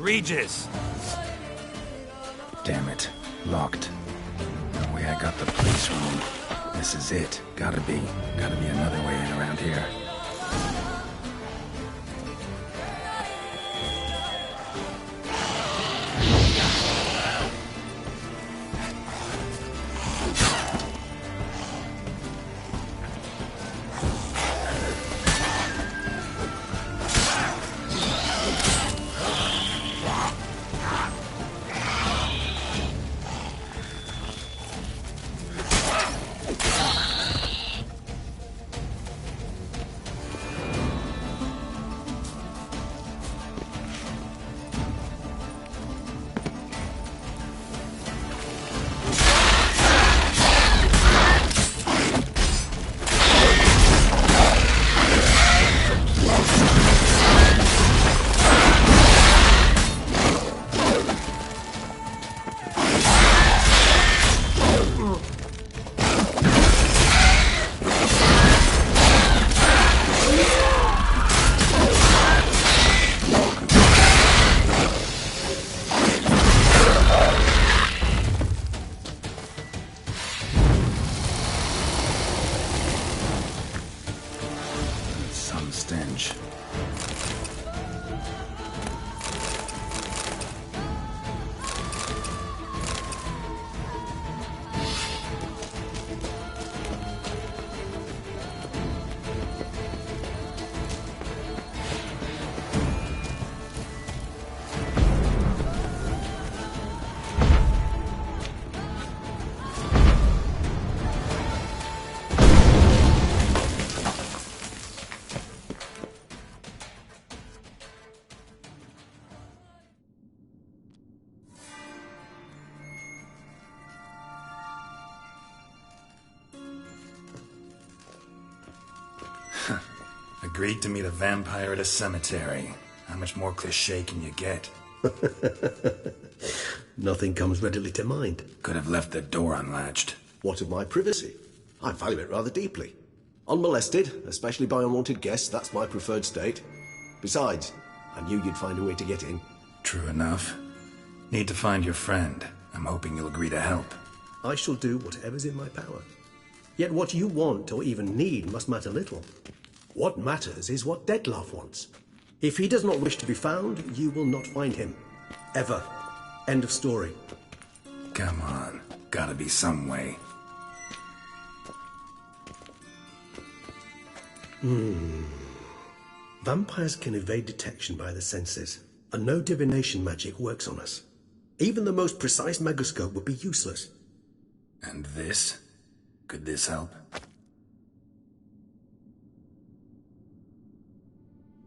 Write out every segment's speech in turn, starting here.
Regis! Damn it. Locked. No way I got the place wrong. This is it. Gotta be another way in around here. Stench. Agreed to meet a vampire at a cemetery. How much more cliché can you get? Nothing comes readily to mind. Could have left the door unlatched. What of my privacy? I value it rather deeply. Unmolested, especially by unwanted guests, that's my preferred state. Besides, I knew you'd find a way to get in. True enough. Need to find your friend. I'm hoping you'll agree to help. I shall do whatever's in my power. Yet what you want or even need must matter little. What matters is what Dettlaff wants. If he does not wish to be found, you will not find him. Ever. End of story. Come on. Gotta be some way. Vampires can evade detection by the senses, and no divination magic works on us. Even the most precise megascope would be useless. And this? Could this help?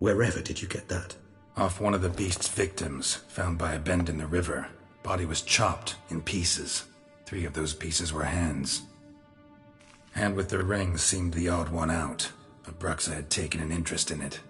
Wherever did you get that? Off one of the beast's victims, found by a bend in the river. Body was chopped in pieces. 3 of those pieces were hands. Hand with the ring seemed the odd one out, but Bruxa had taken an interest in it.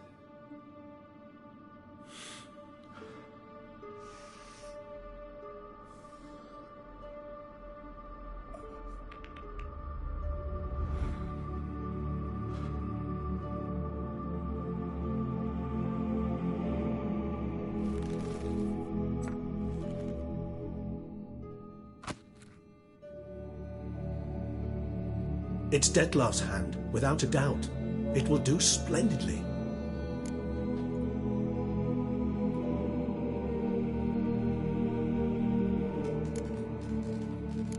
It's Dettlaff's hand, without a doubt. It will do splendidly.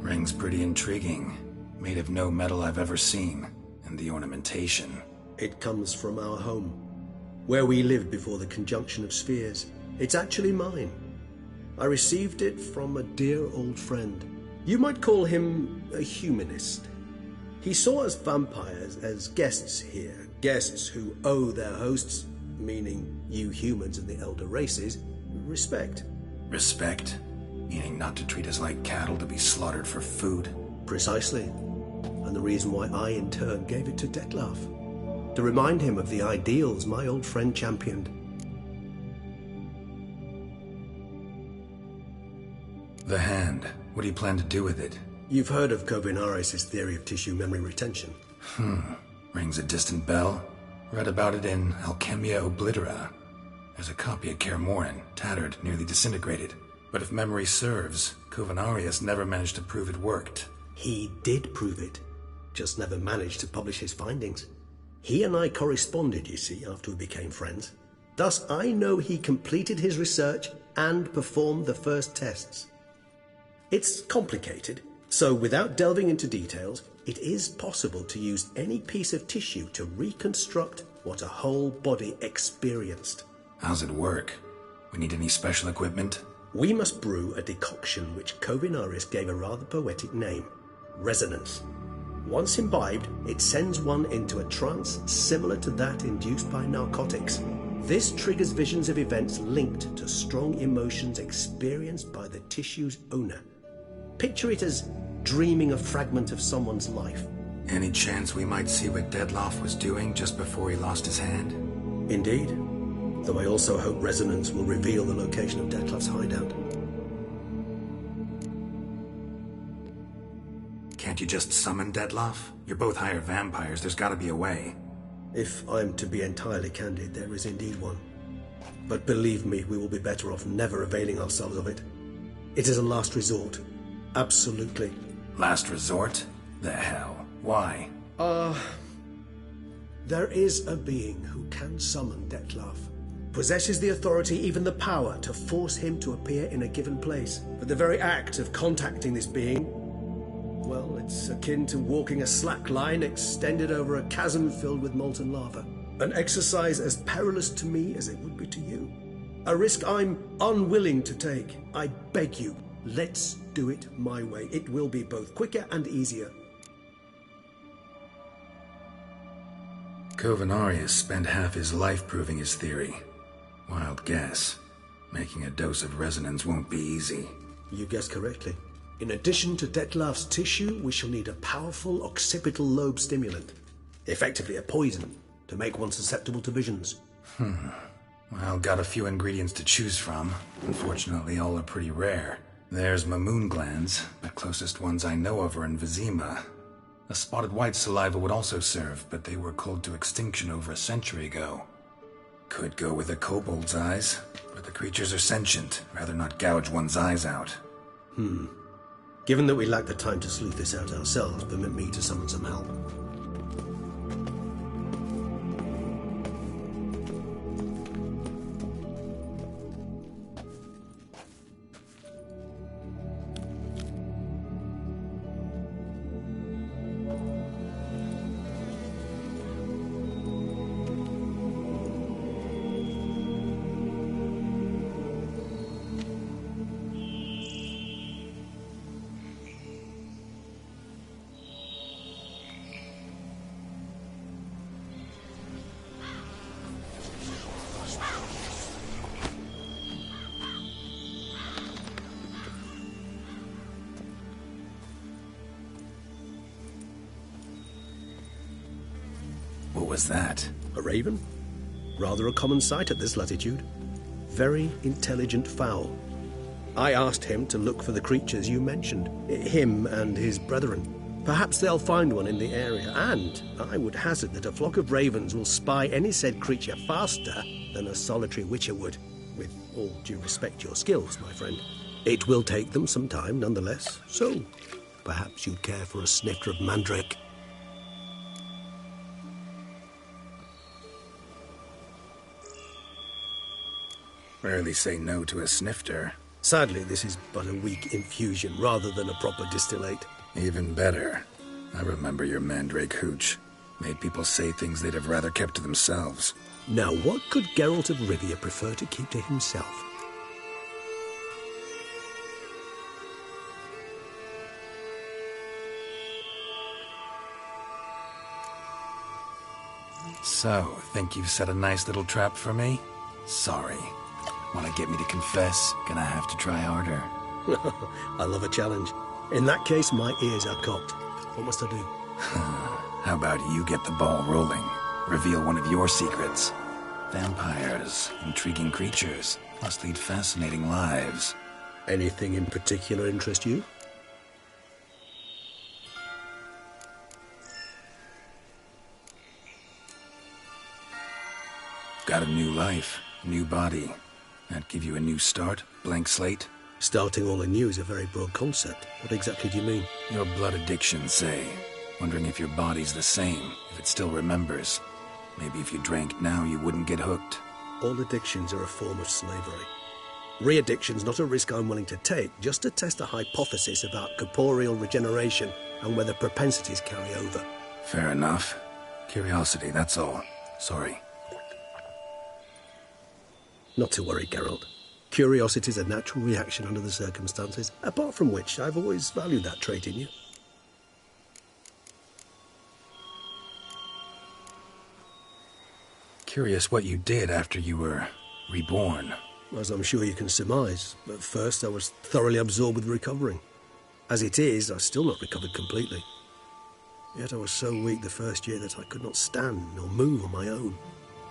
Ring's pretty intriguing. Made of no metal I've ever seen. And the ornamentation. It comes from our home, where we lived before the conjunction of spheres. It's actually mine. I received it from a dear old friend. You might call him a humanist. He saw us vampires as guests here, guests who owe their hosts, meaning you humans and the elder races, respect. Respect? Meaning not to treat us like cattle to be slaughtered for food? Precisely. And the reason why I, in turn, gave it to Dettlaff. To remind him of the ideals my old friend championed. The hand. What do you plan to do with it? You've heard of Kovinares' theory of tissue memory retention. Rings a distant bell. Read about it in Alchemia Oblitera. There's a copy of Kaer Morhen, tattered, nearly disintegrated. But if memory serves, Covenarius never managed to prove it worked. He did prove it, just never managed to publish his findings. He and I corresponded, you see, after we became friends. Thus, I know he completed his research and performed the first tests. It's complicated, so without delving into details, it is possible to use any piece of tissue to reconstruct what a whole body experienced. How's it work? We need any special equipment? We must brew a decoction which Covenarius gave a rather poetic name, resonance. Once imbibed, it sends one into a trance similar to that induced by narcotics. This triggers visions of events linked to strong emotions experienced by the tissue's owner. Picture it as dreaming a fragment of someone's life. Any chance we might see what Dettlaff was doing just before he lost his hand? Indeed. Though I also hope resonance will reveal the location of Dettlaff's hideout. Can't you just summon Dettlaff? You're both hired vampires, there's gotta be a way. If I'm to be entirely candid, there is indeed one. But believe me, we will be better off never availing ourselves of it. It is a last resort. Absolutely. Last resort? The hell? Why? There is a being who can summon Dettlaff. Possesses the authority, even the power, to force him to appear in a given place. But the very act of contacting this being, well, it's akin to walking a slack line extended over a chasm filled with molten lava. An exercise as perilous to me as it would be to you. A risk I'm unwilling to take. I beg you, let's do it my way. It will be both quicker and easier. Covenarius spent half his life proving his theory. Wild guess. Making a dose of resonance won't be easy. You guessed correctly. In addition to Dettlaff's tissue, we shall need a powerful occipital lobe stimulant. Effectively a poison, to make one susceptible to visions. Well, got a few ingredients to choose from. Unfortunately, all are pretty rare. There's Mamoon glands, the closest ones I know of are in Vizima. A spotted white saliva would also serve, but they were cold to extinction over a century ago. Could go with a kobold's eyes, but the creatures are sentient. Rather not gouge one's eyes out. Given that we lack the time to sleuth this out ourselves, permit me to summon some help. What was that? A raven? Rather a common sight at this latitude. Very intelligent fowl. I asked him to look for the creatures you mentioned, him and his brethren. Perhaps they'll find one in the area, and I would hazard that a flock of ravens will spy any said creature faster than a solitary witcher would. With all due respect to your skills, my friend. It will take them some time, nonetheless, so perhaps you'd care for a snifter of mandrake. Rarely say no to a snifter. Sadly, this is but a weak infusion rather than a proper distillate. Even better. I remember your mandrake hooch. Made people say things they'd have rather kept to themselves. Now, what could Geralt of Rivia prefer to keep to himself? So, think you've set a nice little trap for me? Sorry. Want to get me to confess? Gonna have to try harder. I love a challenge. In that case, my ears are cocked. What must I do? How about you get the ball rolling? Reveal one of your secrets. Vampires, intriguing creatures, must lead fascinating lives. Anything in particular interest you? Got a new life. New body. That give you a new start? Blank slate? Starting all anew is a very broad concept. What exactly do you mean? Your blood addiction, say. Wondering if your body's the same, if it still remembers. Maybe if you drank now, you wouldn't get hooked. All addictions are a form of slavery. Re-addiction's not a risk I'm willing to take, just to test a hypothesis about corporeal regeneration and whether propensities carry over. Fair enough. Curiosity, that's all. Sorry. Not to worry, Geralt. Curiosity is a natural reaction under the circumstances, apart from which I've always valued that trait in you. Curious what you did after you were reborn. As I'm sure you can surmise, at first I was thoroughly absorbed with recovering. As it is, I've still not recovered completely. Yet I was so weak the first year that I could not stand nor move on my own.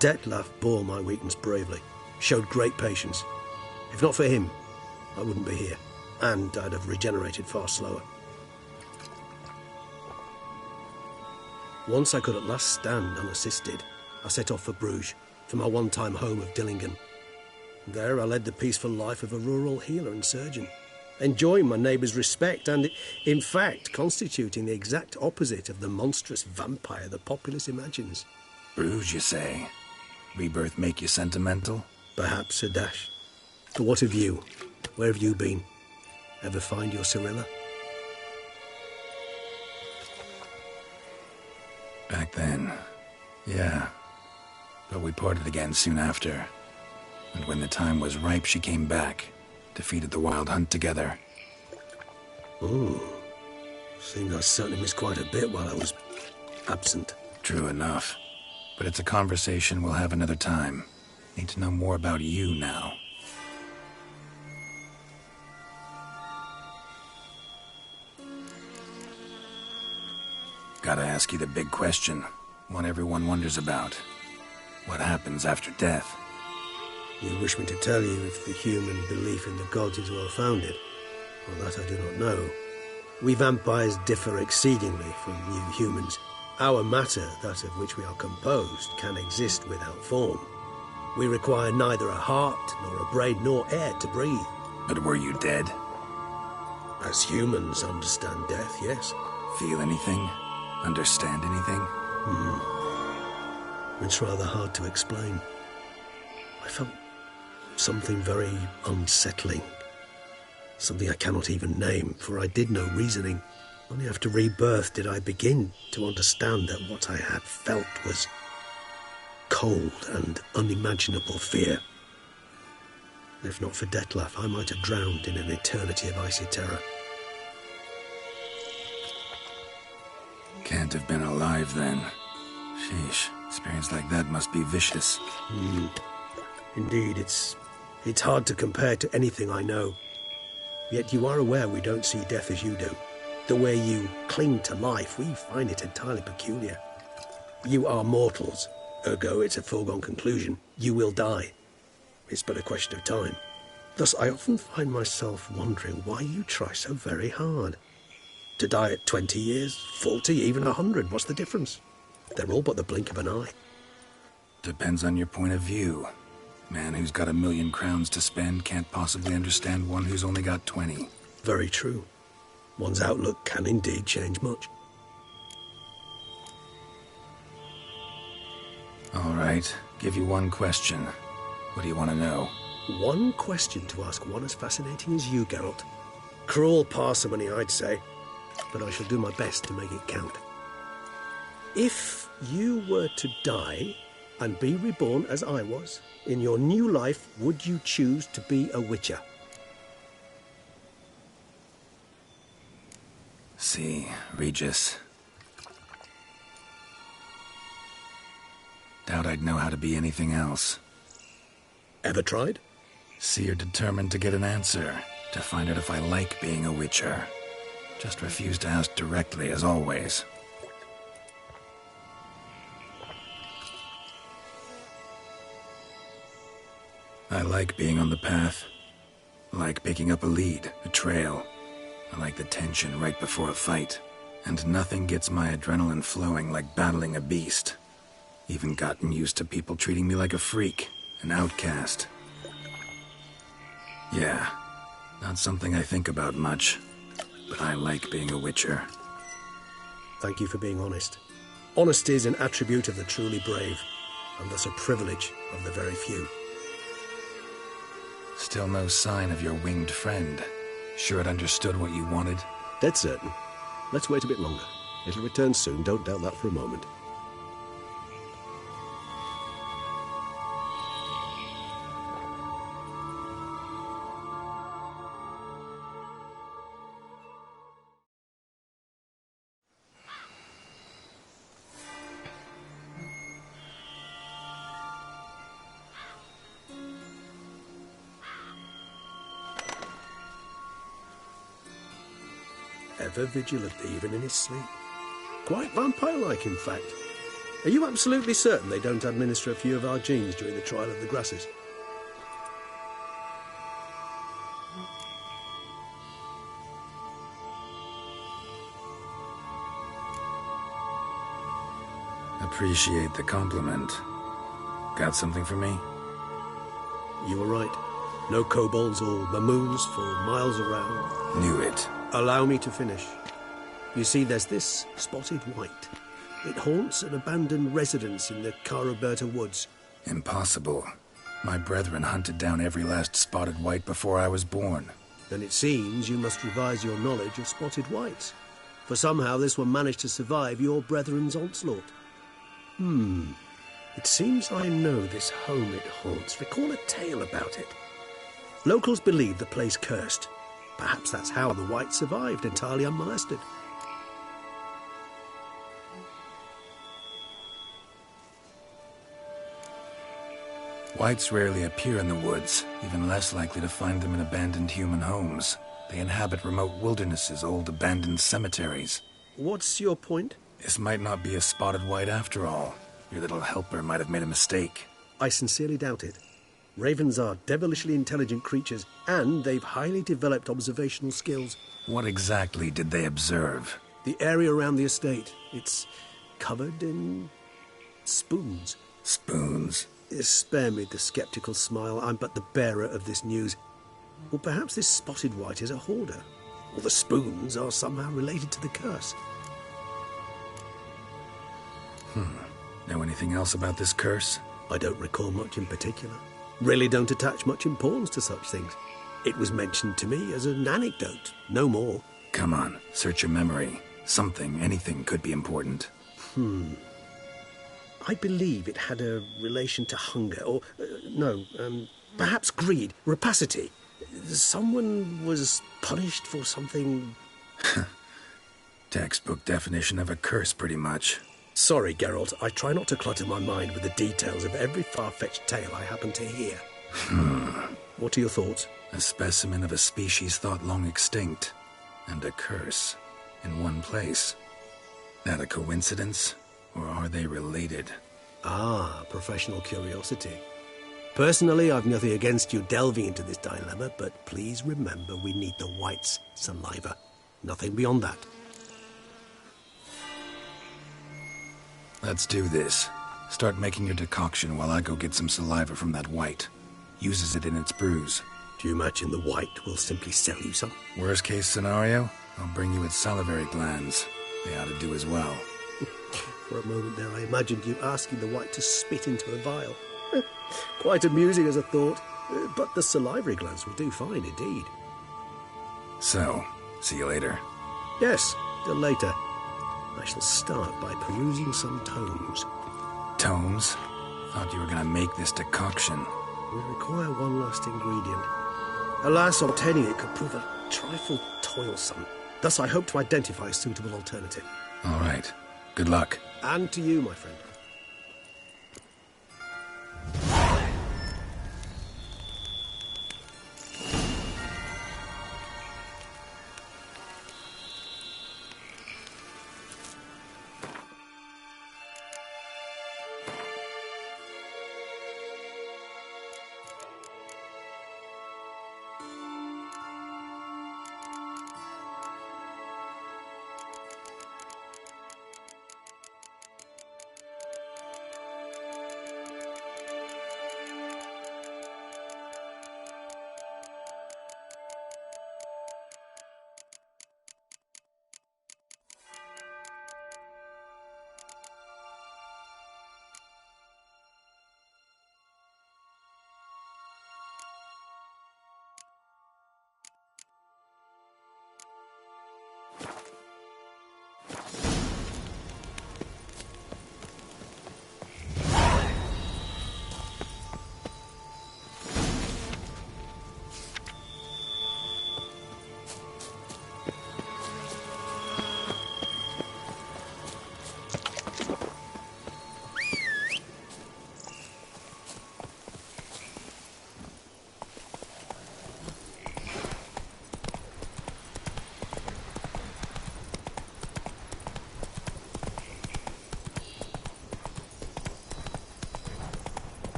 Detlef bore my weakness bravely, showed great patience. If not for him, I wouldn't be here, and I'd have regenerated far slower. Once I could at last stand unassisted, I set off for Bruges, for my one-time home of Dillingen. There I led the peaceful life of a rural healer and surgeon, enjoying my neighbours' respect and, in fact, constituting the exact opposite of the monstrous vampire the populace imagines. Bruges, you say? Rebirth make you sentimental? Perhaps a dash. But what of you? Where have you been? Ever find your Cyrilla? Back then, yeah. But we parted again soon after. And when the time was ripe, she came back. Defeated the Wild Hunt together. Oh. Seems I certainly missed quite a bit while I was absent. True enough. But it's a conversation we'll have another time. Need to know more about you now. Gotta ask you the big question. One everyone wonders about. What happens after death? You wish me to tell you if the human belief in the gods is well founded? Well, that I do not know. We vampires differ exceedingly from you humans. Our matter, that of which we are composed, can exist without form. We require neither a heart, nor a brain, nor air to breathe. But were you dead? As humans understand death, yes. Feel anything? Understand anything? It's rather hard to explain. I felt something very unsettling. Something I cannot even name, for I did no reasoning. Only after rebirth did I begin to understand that what I had felt was cold and unimaginable fear. If not for Detlef, I might have drowned in an eternity of icy terror. Can't have been alive then. Sheesh, experience like that must be vicious. Indeed, it's hard to compare to anything I know. Yet you are aware we don't see death as you do. The way you cling to life, we find it entirely peculiar. You are mortals, ergo it's a foregone conclusion. You will die. It's but a question of time. Thus, I often find myself wondering why you try so very hard. To die at 20 years, 40, even 100, what's the difference? They're all but the blink of an eye. Depends on your point of view. Man who's got 1,000,000 crowns to spend can't possibly understand one who's only got 20. Very true. One's outlook can indeed change much. All right, give you one question. What do you want to know? One question to ask one as fascinating as you, Geralt. Cruel parsimony, I'd say, but I shall do my best to make it count. If you were to die and be reborn as I was, in your new life, would you choose to be a witcher? See, Regis. Doubt I'd know how to be anything else. Ever tried? See, you're determined to get an answer, to find out if I like being a witcher. Just refuse to ask directly, as always. I like being on the path. I like picking up a lead, a trail. I like the tension right before a fight. And nothing gets my adrenaline flowing like battling a beast. Even gotten used to people treating me like a freak, An outcast. Yeah, not something I think about much, but I like being a witcher. Thank you for being honest. Honesty is an attribute of the truly brave, and thus a privilege of the very few. Still no sign of your winged friend. Sure it understood what you wanted? Dead certain. Let's wait a bit longer. It'll return soon, don't doubt that for a moment. Ever vigilant, even in his sleep. Quite vampire-like, in fact. Are you absolutely certain they don't administer a few of our genes during the trial of the grasses? Appreciate the compliment. Got something for me? You were right. No kobolds or mamoons for miles around. Knew it. Allow me to finish. You see, there's this spotted white. It haunts an abandoned residence in the Caraberta woods. Impossible. My brethren hunted down every last spotted white before I was born. Then it seems you must revise your knowledge of spotted whites. For somehow this one managed to survive your brethren's onslaught. It seems I know this home it haunts. Recall a tale about it. Locals believe the place cursed. Perhaps that's how the white survived, entirely unmolested. Whites rarely appear in the woods, even less likely to find them in abandoned human homes. They inhabit remote wildernesses, old abandoned cemeteries. What's your point? This might not be a spotted white after all. Your little helper might have made a mistake. I sincerely doubt it. Ravens are devilishly intelligent creatures, and they've highly developed observational skills. What exactly did they observe? The area around the estate, it's covered in spoons. Spoons? Spare me the skeptical smile. I'm but the bearer of this news. Or perhaps this spotted white is a hoarder. Or the spoons are somehow related to the curse. Know anything else about this curse? I don't recall much in particular. Really don't attach much importance to such things. It was mentioned to me as an anecdote, no more. Come on, search your memory. Something, anything could be important. I believe it had a relation to hunger, or, perhaps greed, rapacity. Someone was punished for something... Textbook definition of a curse, pretty much. Sorry, Geralt, I try not to clutter my mind with the details of every far-fetched tale I happen to hear. What are your thoughts? A specimen of a species thought long extinct, and a curse, in one place. That a coincidence, or are they related? Ah, professional curiosity. Personally, I've nothing against you delving into this dilemma, but please remember we need the white's saliva. Nothing beyond that. Let's do this. Start making your decoction while I go get some saliva from that white. Uses it in its brews. Do you imagine the white will simply sell you some? Worst case scenario, I'll bring you its salivary glands. They ought to do as well. For a moment there, I imagined you asking the white to spit into a vial. Quite amusing as a thought, but the salivary glands will do fine indeed. So, see you later. Yes, till later. I shall start by perusing some tomes. Tomes? Thought you were gonna make this decoction. We require one last ingredient. Alas, obtaining it could prove a trifle toilsome. Thus, I hope to identify a suitable alternative. All right. Good luck. And to you, my friend.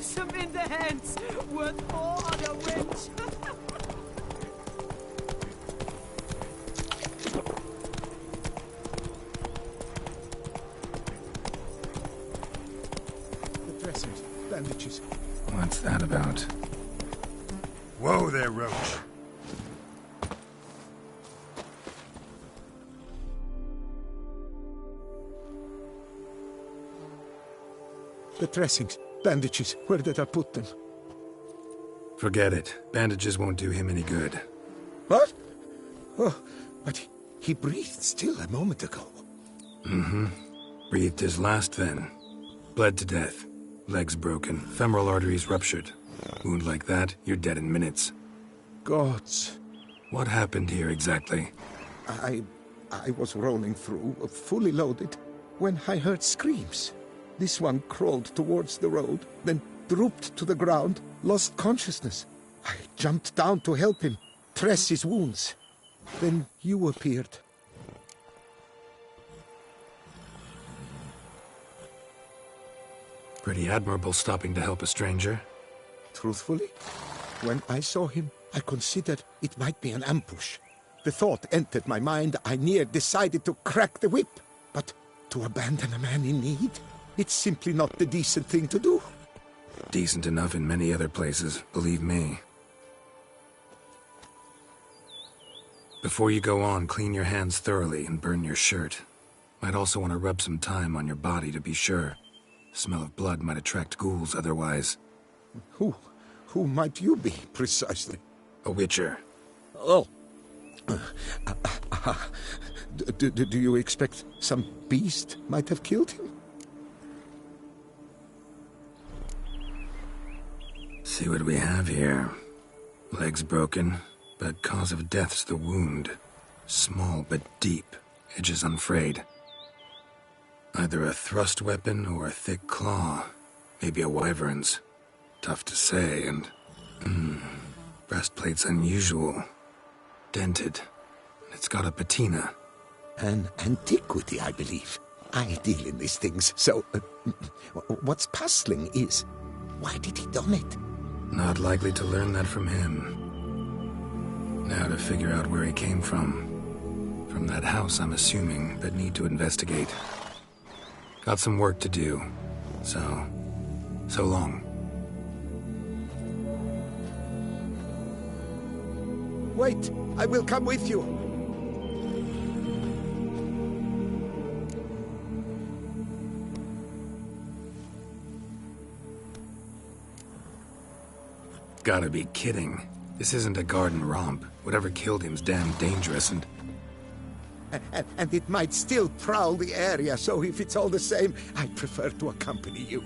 awesome in the hands, worth more on a winch. The dressers, bandages. What's that about? Whoa there, Roach. The dressings, bandages, where did I put them? Forget it. Bandages won't do him any good. What? Oh, but he breathed still a moment ago. Mm-hmm. Breathed his last then. Bled to death. Legs broken. Femoral arteries ruptured. Wound like that, you're dead in minutes. Gods. What happened here exactly? I was rolling through, fully loaded, when I heard screams. This one crawled towards the road, then drooped to the ground, lost consciousness. I jumped down to help him, dress his wounds. Then you appeared. Pretty admirable stopping to help a stranger. Truthfully, when I saw him, I considered it might be an ambush. The thought entered my mind, I near decided to crack the whip. But to abandon a man in need? It's simply not the decent thing to do. Decent enough in many other places, believe me. Before you go on, clean your hands thoroughly and burn your shirt. Might also want to rub some thyme on your body to be sure. Smell of blood might attract ghouls otherwise. Who might you be, precisely? A witcher. Oh. Do you expect some beast might have killed him? See what we have here. Legs broken, but cause of death's the wound. Small but deep, edges unfrayed. Either a thrust weapon or a thick claw. Maybe a wyvern's. Tough to say, and... breastplate's unusual. Dented. It's got a patina. An antiquity, I believe. I deal in these things, so... what's puzzling is... why did he don it? Not likely to learn that from him. Now to figure out where he came from. From that house, I'm assuming, but need to investigate. Got some work to do. So long. Wait, I will come with you. Gotta be kidding. This isn't a garden romp. Whatever killed him's damn dangerous and it might still prowl the area, so if it's all the same, I prefer to accompany you.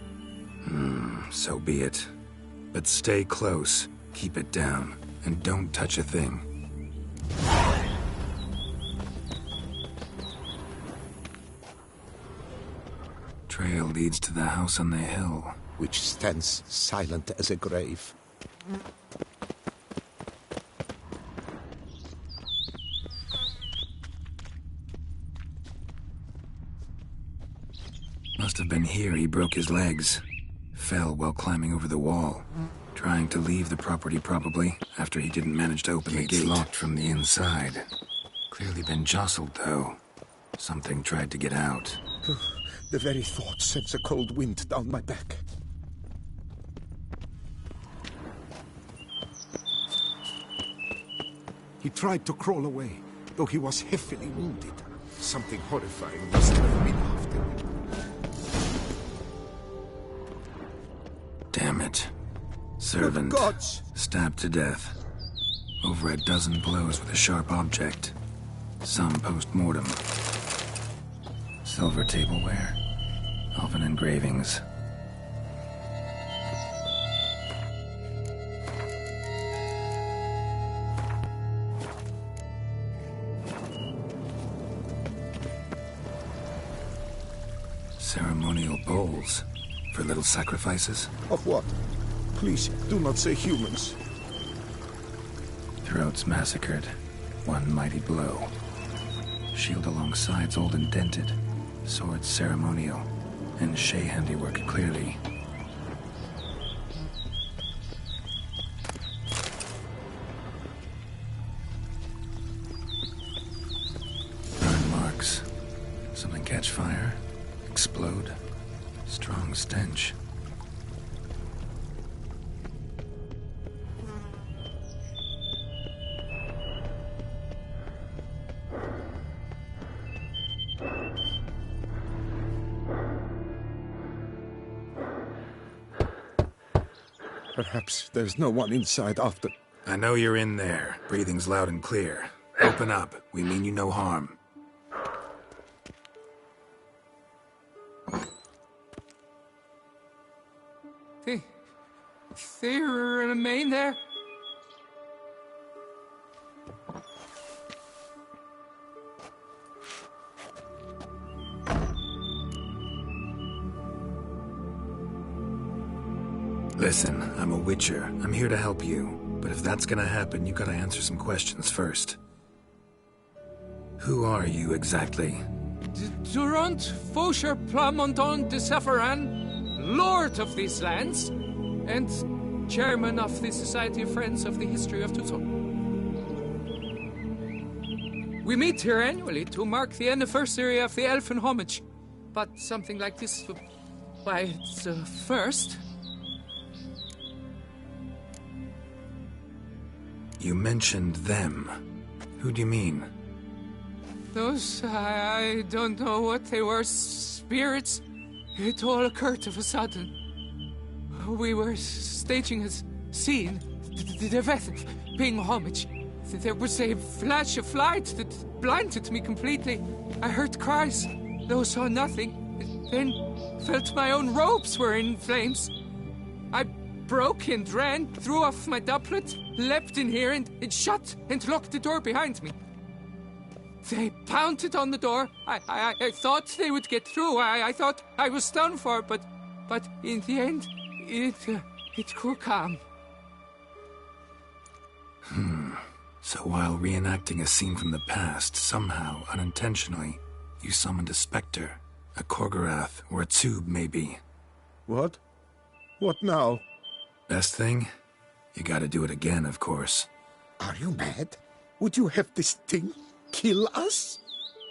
So be it. But stay close, keep it down, and don't touch a thing. Trail leads to the house on the hill. Which stands silent as a grave. Must have been here he broke his legs. Fell while climbing over the wall. Trying to leave the property probably, after he didn't manage to open the gate. Locked from the inside. Clearly been jostled though. Something tried to get out. The very thought sends a cold wind down my back. He tried to crawl away, though he was heavily wounded. Something horrifying must have been after him. Damn it. Servant. Gods! Stabbed to death. Over a dozen blows with a sharp object. Some post-mortem. Silver tableware. Elven engravings. Ceremonial bowls. For little sacrifices? Of what? Please, do not say humans. Throats massacred. One mighty blow. Shield alongside old and dented. Sword ceremonial. And Shay handiwork clearly. Catch fire? Explode? Strong stench. Perhaps there's no one inside after... I know you're in there. Breathing's loud and clear. Open up. We mean you no harm. They remain there? Listen, I'm a witcher. I'm here to help you. But if that's gonna happen, you gotta answer some questions first. Who are you exactly? Durant Faucher Plamondon de Safaran, Lord of these lands, and Chairman of the Society of Friends of the History of Tucson. We meet here annually to mark the anniversary of the Elfin Homage, but something like this, why, it's a first. You mentioned them. Who do you mean? Those, I don't know what they were, spirits. It all occurred of a sudden. We were staging a scene, the death of paying homage. There was a flash of light that blinded me completely. I heard cries, though saw nothing. Then felt my own robes were in flames. I broke and ran, threw off my doublet, leapt in here, and it shut and locked the door behind me. They pounded on the door. I thought they would get through. I thought I was done for, but in the end, it grew calm. So while reenacting a scene from the past, somehow, unintentionally, you summoned a specter, a Korgorath, or a tube, maybe. What? What now? Best thing? You gotta do it again, of course. Are you mad? Would you have this thing kill us?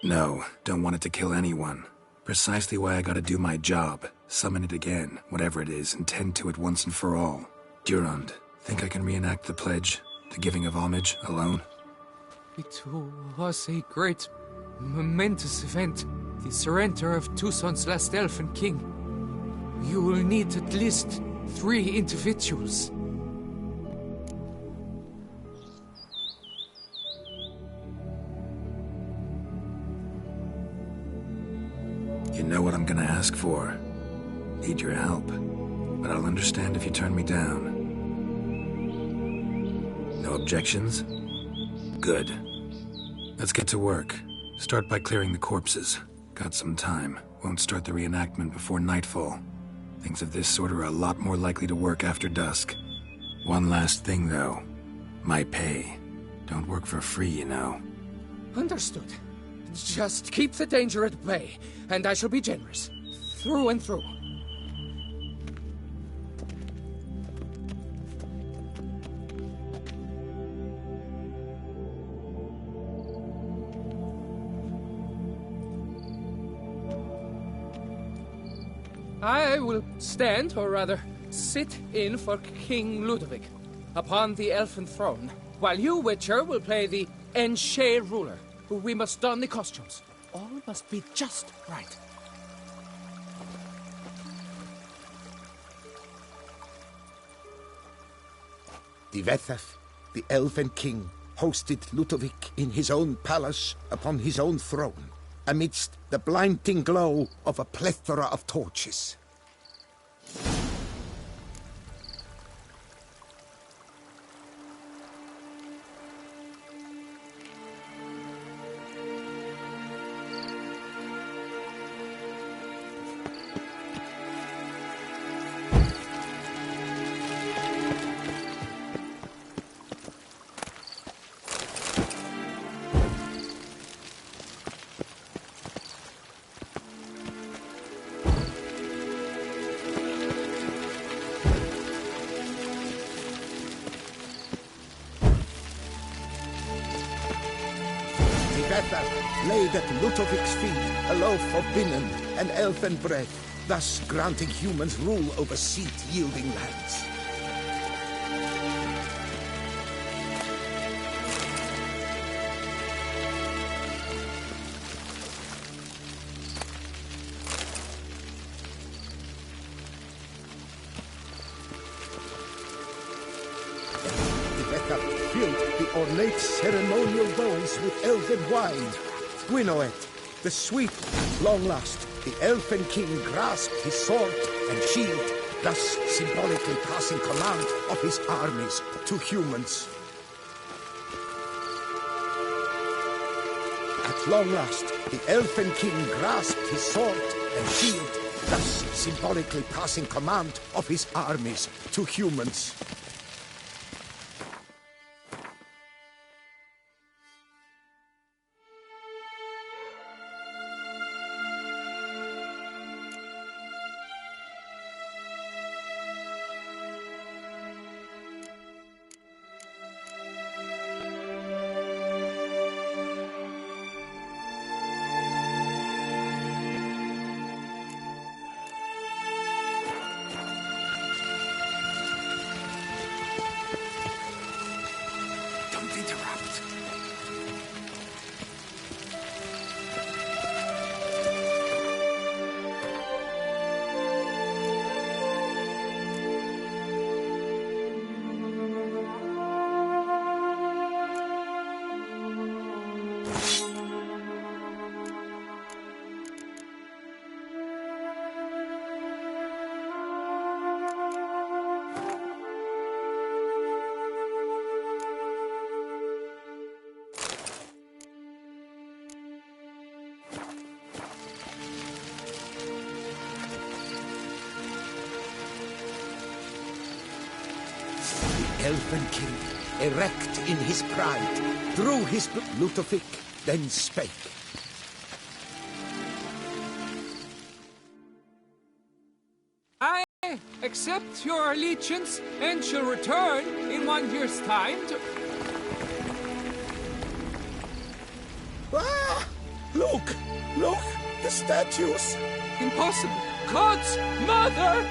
No, don't want it to kill anyone. Precisely why I gotta do my job. Summon it again, whatever it is, and tend to it once and for all. Durand, think I can reenact the pledge? The giving of homage, alone? It was a great, momentous event. The surrender of Tucson's last elfin king. You will need at least 3 individuals. You know what I'm gonna ask for. Need your help. But I'll understand if you turn me down. No objections? Good. Let's get to work. Start by clearing the corpses. Got some time. Won't start the reenactment before nightfall. Things of this sort are a lot more likely to work after dusk. One last thing, though. My pay. Don't work for free, you know. Understood. Just keep the danger at bay, and I shall be generous. Through and through. I will stand, or rather, sit in for King Ludovic, upon the elfin throne, while you, Witcher, will play the Enche ruler. We must don the costumes. All must be just right. Divethaf, the elven king, hosted Ludovic in his own palace upon his own throne, amidst the blinding glow of a plethora of torches. Svethar laid at Ludovic's feet a loaf of Binnen and elfin bread, thus granting humans rule over seed-yielding lands. Filled the ornate ceremonial bowls with elven wine. Gwynnoed, the sweet, long last, the elfin king grasped his sword and shield, thus symbolically passing command of his armies to humans. At long last, the elfin king grasped his sword and shield, thus symbolically passing command of his armies to humans. Elfin king, erect in his pride, drew his Ludovic, then spake. I accept your allegiance and shall return in 1 year's time to... Ah! Look! Look! The statues! Impossible! God's mother!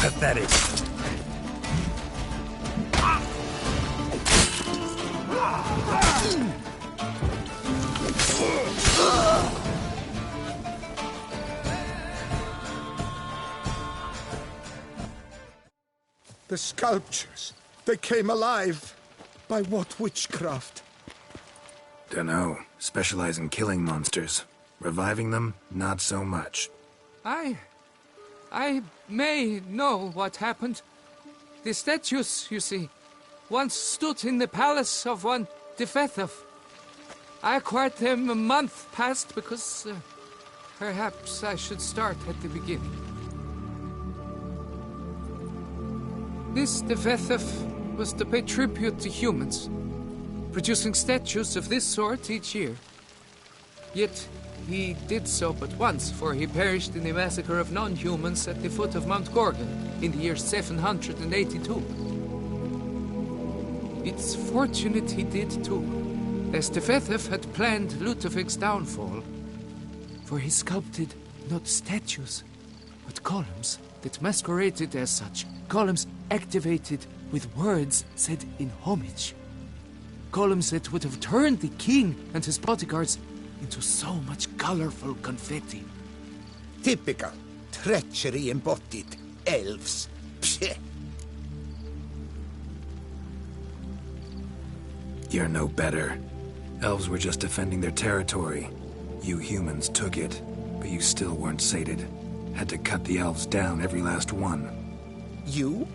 Pathetic. The sculptures, they came alive. By what witchcraft? Dunno. Specialize in killing monsters. Reviving them, not so much. I may know what happened. The statues, you see, once stood in the palace of one Defethov. I acquired them a month past because perhaps I should start at the beginning. This Defethov was to pay tribute to humans, producing statues of this sort each year. Yet he did so but once, for he perished in the massacre of non-humans at the foot of Mount Gorgon in the year 782. It's fortunate he did too, as Defethov had planned Ludovic's downfall, for he sculpted not statues, but columns that masqueraded as such. Columns activated with words said in homage. Columns that would have turned the king and his bodyguards into so much colorful confetti. Typical. Treachery embodied. Elves. Psheh. You're no better. Elves were just defending their territory. You humans took it, but you still weren't sated. Had to cut the elves down, every last one. You?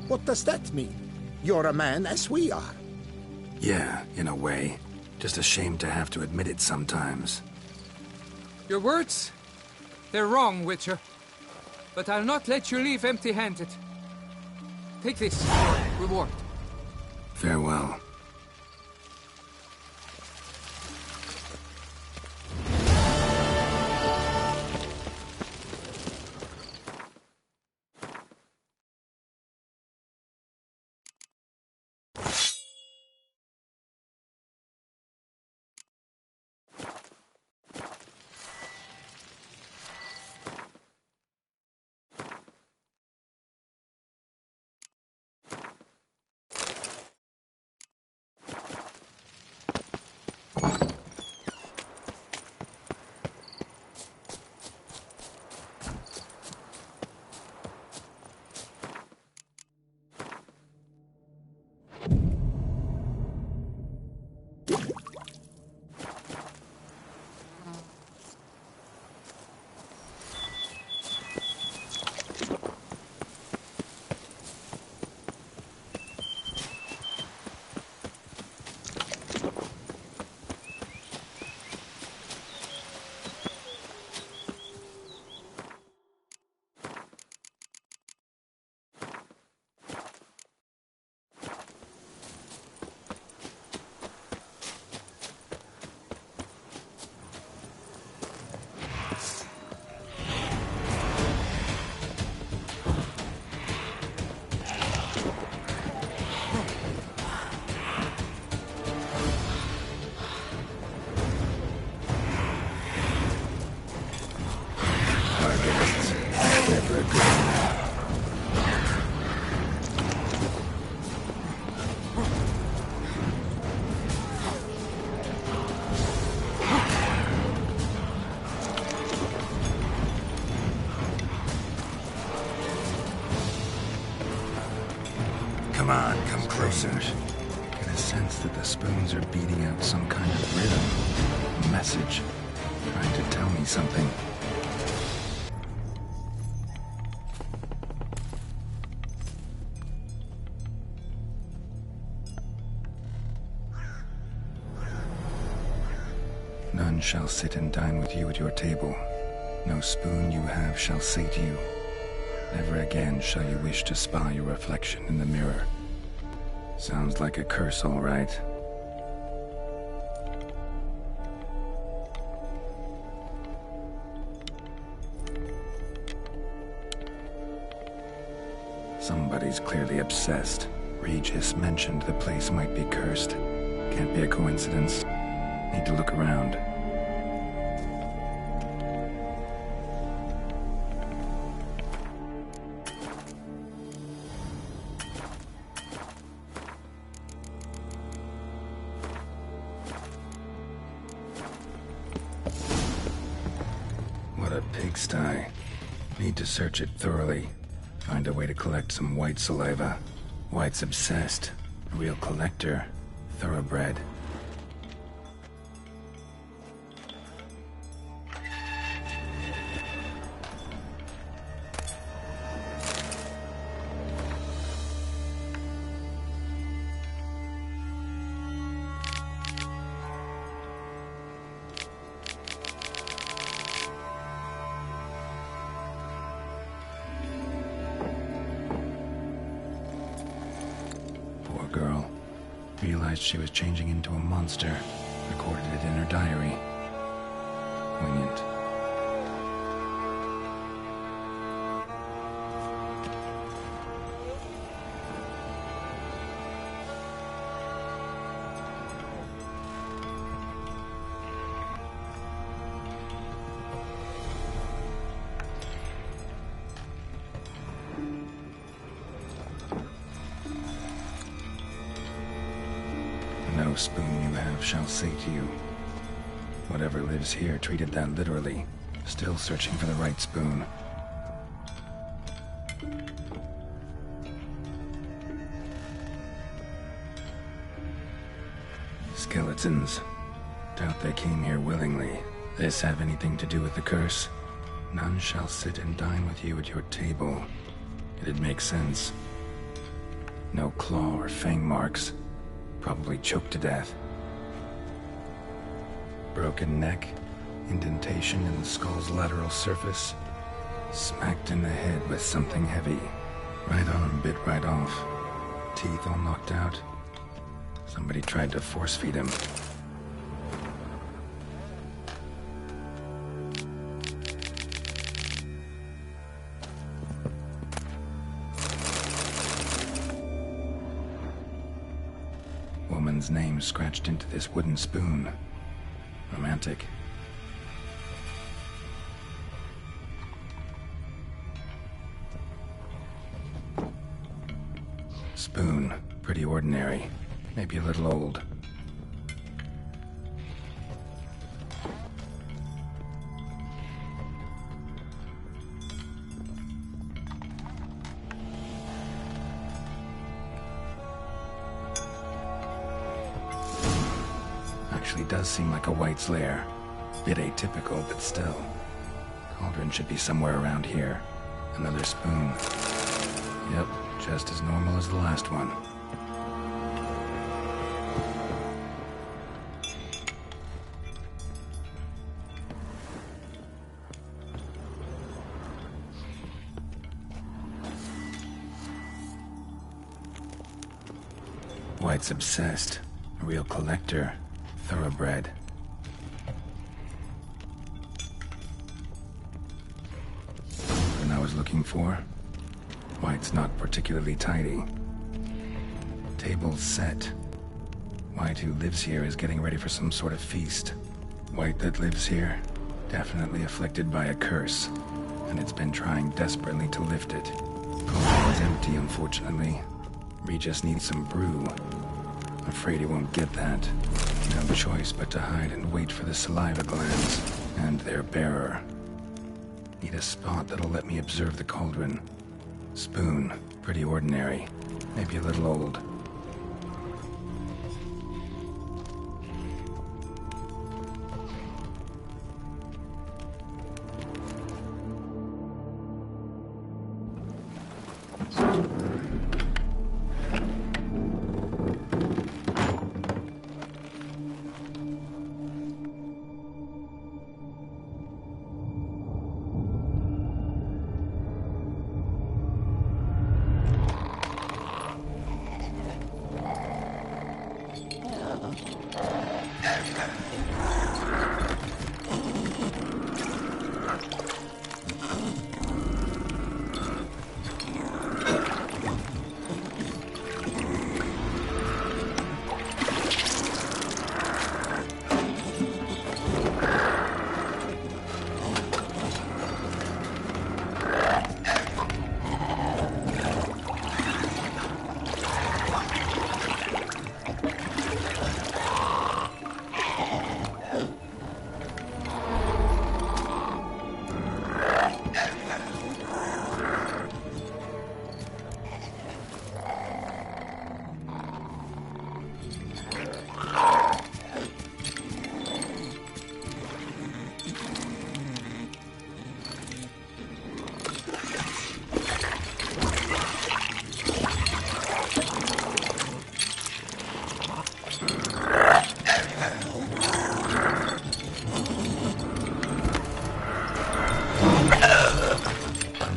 What does that mean? You're a man as we are. Yeah, in a way. Just ashamed to have to admit it sometimes. Your words, they're wrong, Witcher. But I'll not let you leave empty-handed. Take this, your reward. Farewell. Come on, come closer. Get a sense that the spoons are beating out some kind of rhythm, a message, trying to tell me something. None shall sit and dine with you at your table. No spoon you have shall sate you. Never again shall you wish to spy your reflection in the mirror. Sounds like a curse, all right. Somebody's clearly obsessed. Regis mentioned the place might be cursed. Can't be a coincidence. Need to look around. What a pigsty. Need to search it thoroughly. Find a way to collect some white saliva. White's obsessed. A real collector. Thoroughbred. Girl. Realized she was changing into a monster. Recorded it in her diary. Poignant. no spoon you have shall sate you. Whatever lives here treated that literally, still searching for the right spoon. Skeletons. Doubt they came here willingly. This have anything to do with the curse? None shall sit and dine with you at your table. It'd make sense. No claw or fang marks. Probably choked to death. Broken neck, indentation in the skull's lateral surface. Smacked in the head with something heavy. Right arm bit right off. Teeth all knocked out. Somebody tried to force feed him. Woman's name scratched into this wooden spoon. Romantic. Spoon. Pretty ordinary. Maybe a little old. Actually does seem like a white's lair. Bit atypical, but still. Cauldron should be somewhere around here. Another spoon. Yep, just as normal as the last one. White's obsessed. A real collector. Thoroughbred. What I was looking for? White's not particularly tidy. Table's set. White who lives here is getting ready for some sort of feast. White that lives here, definitely afflicted by a curse, and it's been trying desperately to lift it. Cauldron's empty, unfortunately. Regis needs some brew. Afraid he won't get that. No choice but to hide and wait for the saliva glands and their bearer. Need a spot that'll let me observe the cauldron. Spoon, pretty ordinary, maybe a little old.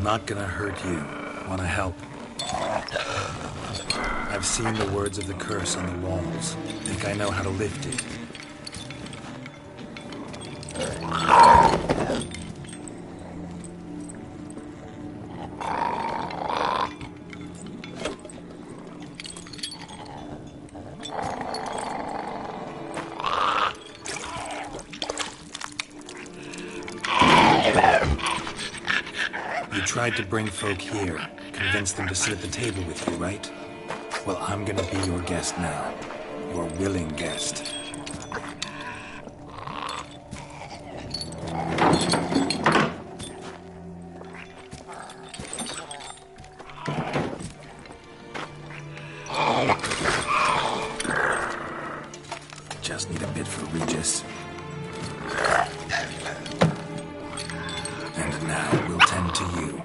Not gonna hurt you. Wanna help? I've seen the words of the curse on the walls. Think I know how to lift it. Tried to bring folk here, convince them to sit at the table with you, right? Well, I'm gonna be your guest now. or willing guest. Just need a bit for Regis. And now we'll tend to you.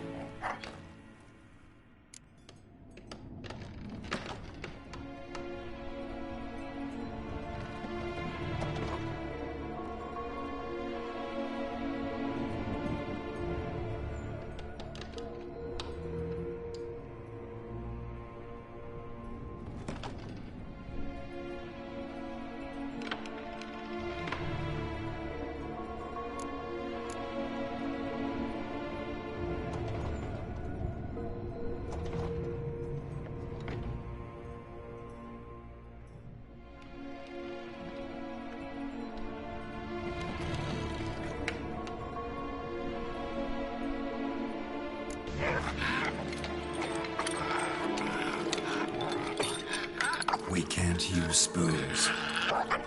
We can't use spoons.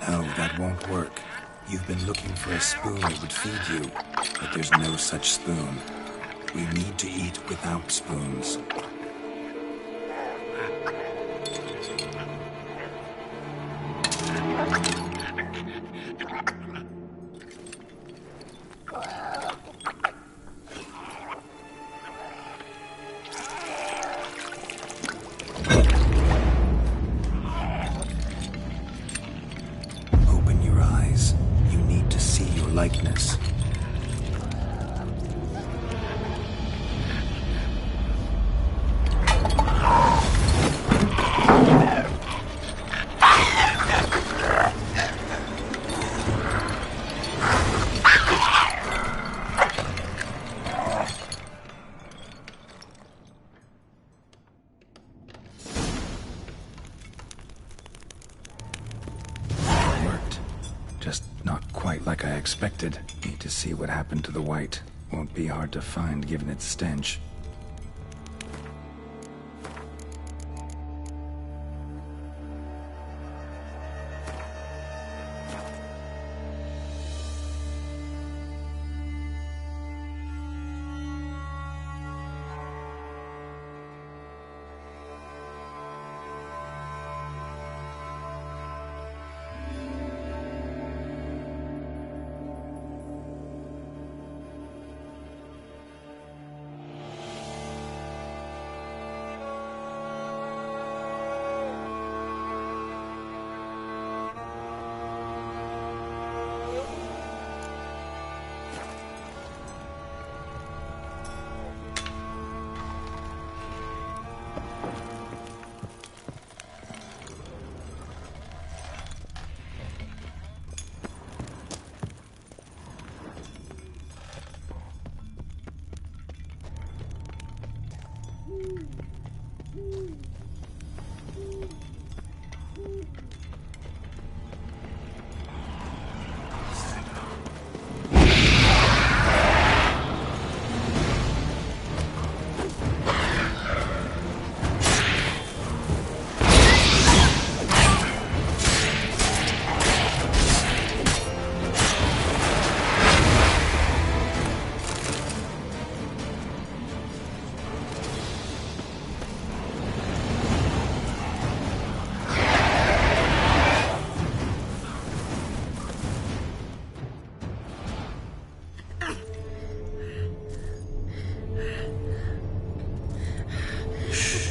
No, that won't work. You've been looking for a spoon that would feed you, but there's no such spoon. We need to eat without spoons. Open your eyes. You need to see your likeness. Just not quite like I expected. Need to see what happened to the white. Won't be hard to find given its stench.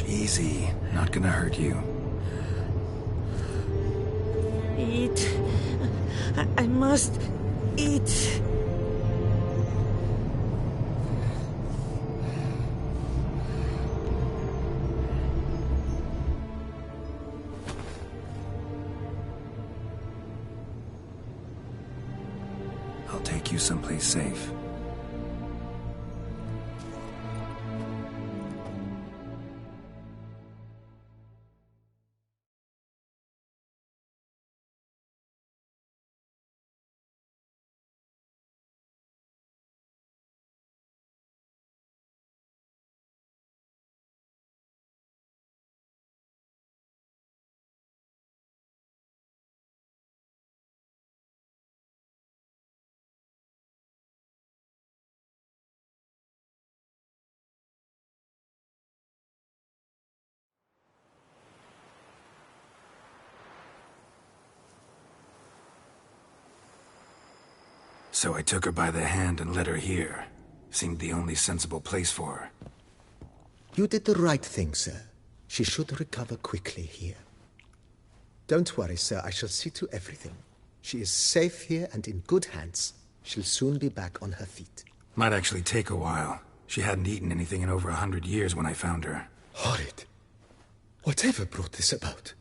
Easy. Not gonna hurt you. Eat. I must eat. I'll take you someplace safe. So I took her by the hand and led her here. Seemed the only sensible place for her. You did the right thing, sir. She should recover quickly here. Don't worry, sir. I shall see to everything. She is safe here and in good hands. She'll soon be back on her feet. Might actually take a while. She hadn't eaten anything in over 100 years when I found her. Horrid. Whatever brought this about?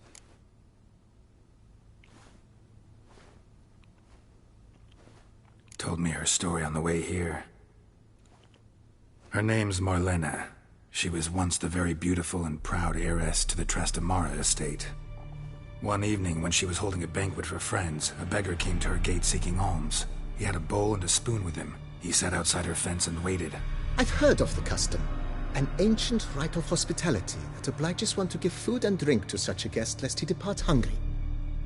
Told me her story on the way here. Her name's Marlena. She was once the very beautiful and proud heiress to the Trastamara estate. One evening, when she was holding a banquet for friends, a beggar came to her gate seeking alms. He had a bowl and a spoon with him. He sat outside her fence and waited. I've heard of the custom. An ancient rite of hospitality that obliges one to give food and drink to such a guest lest he depart hungry.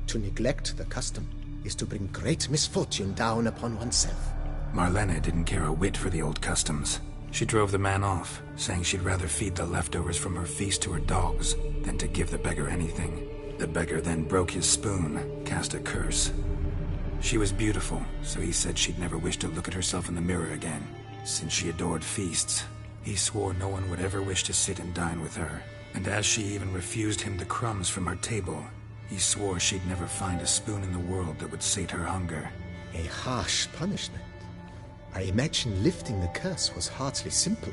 To neglect the custom is to bring great misfortune down upon oneself. Marlena didn't care a whit for the old customs. She drove the man off, saying she'd rather feed the leftovers from her feast to her dogs than to give the beggar anything. The beggar then broke his spoon, cast a curse. She was beautiful, so he said she'd never wish to look at herself in the mirror again. Since she adored feasts, he swore no one would ever wish to sit and dine with her. And as she even refused him the crumbs from her table, he swore she'd never find a spoon in the world that would sate her hunger. A harsh punishment. I imagine lifting the curse was hardly simple.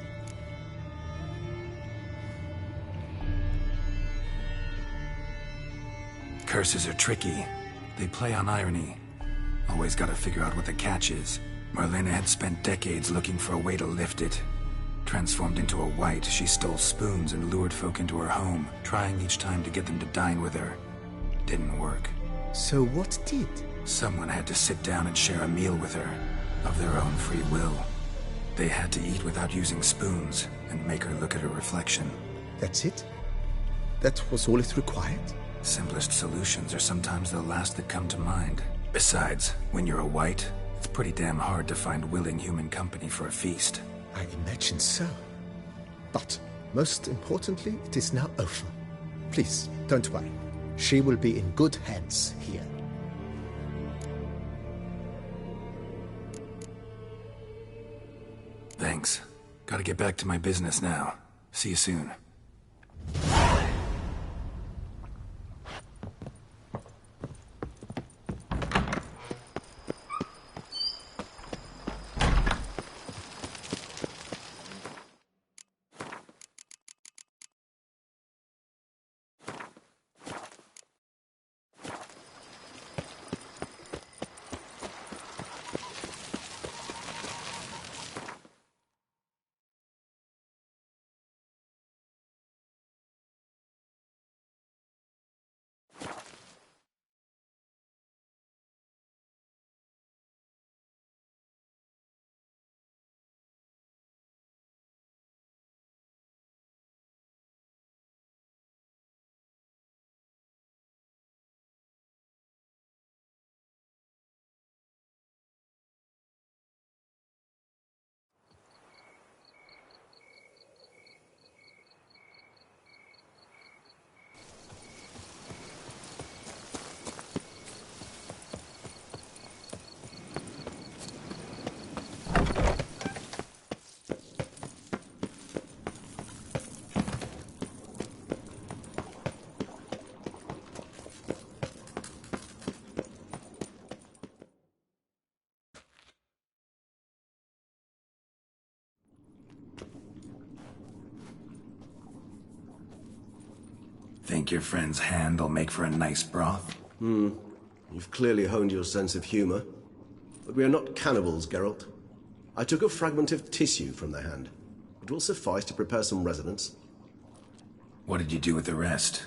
Curses are tricky. They play on irony. Always gotta figure out what the catch is. Marlena had spent decades looking for a way to lift it. Transformed into a wight, she stole spoons and lured folk into her home, trying each time to get them to dine with her. Didn't work. So what did? Someone had to sit down and share a meal with her, of their own free will. They had to eat without using spoons, and make her look at her reflection. That's it? That was all it required? Simplest solutions are sometimes the last that come to mind. Besides, when you're a wight, it's pretty damn hard to find willing human company for a feast. I imagine so. But, most importantly, it is now over. Please, don't worry. She will be in good hands here. Thanks. Gotta get back to my business now. See you soon. Think your friend's hand will make for a nice broth? You've clearly honed your sense of humor. But we are not cannibals, Geralt. I took a fragment of tissue from the hand. It will suffice to prepare some resonance. What did you do with the rest?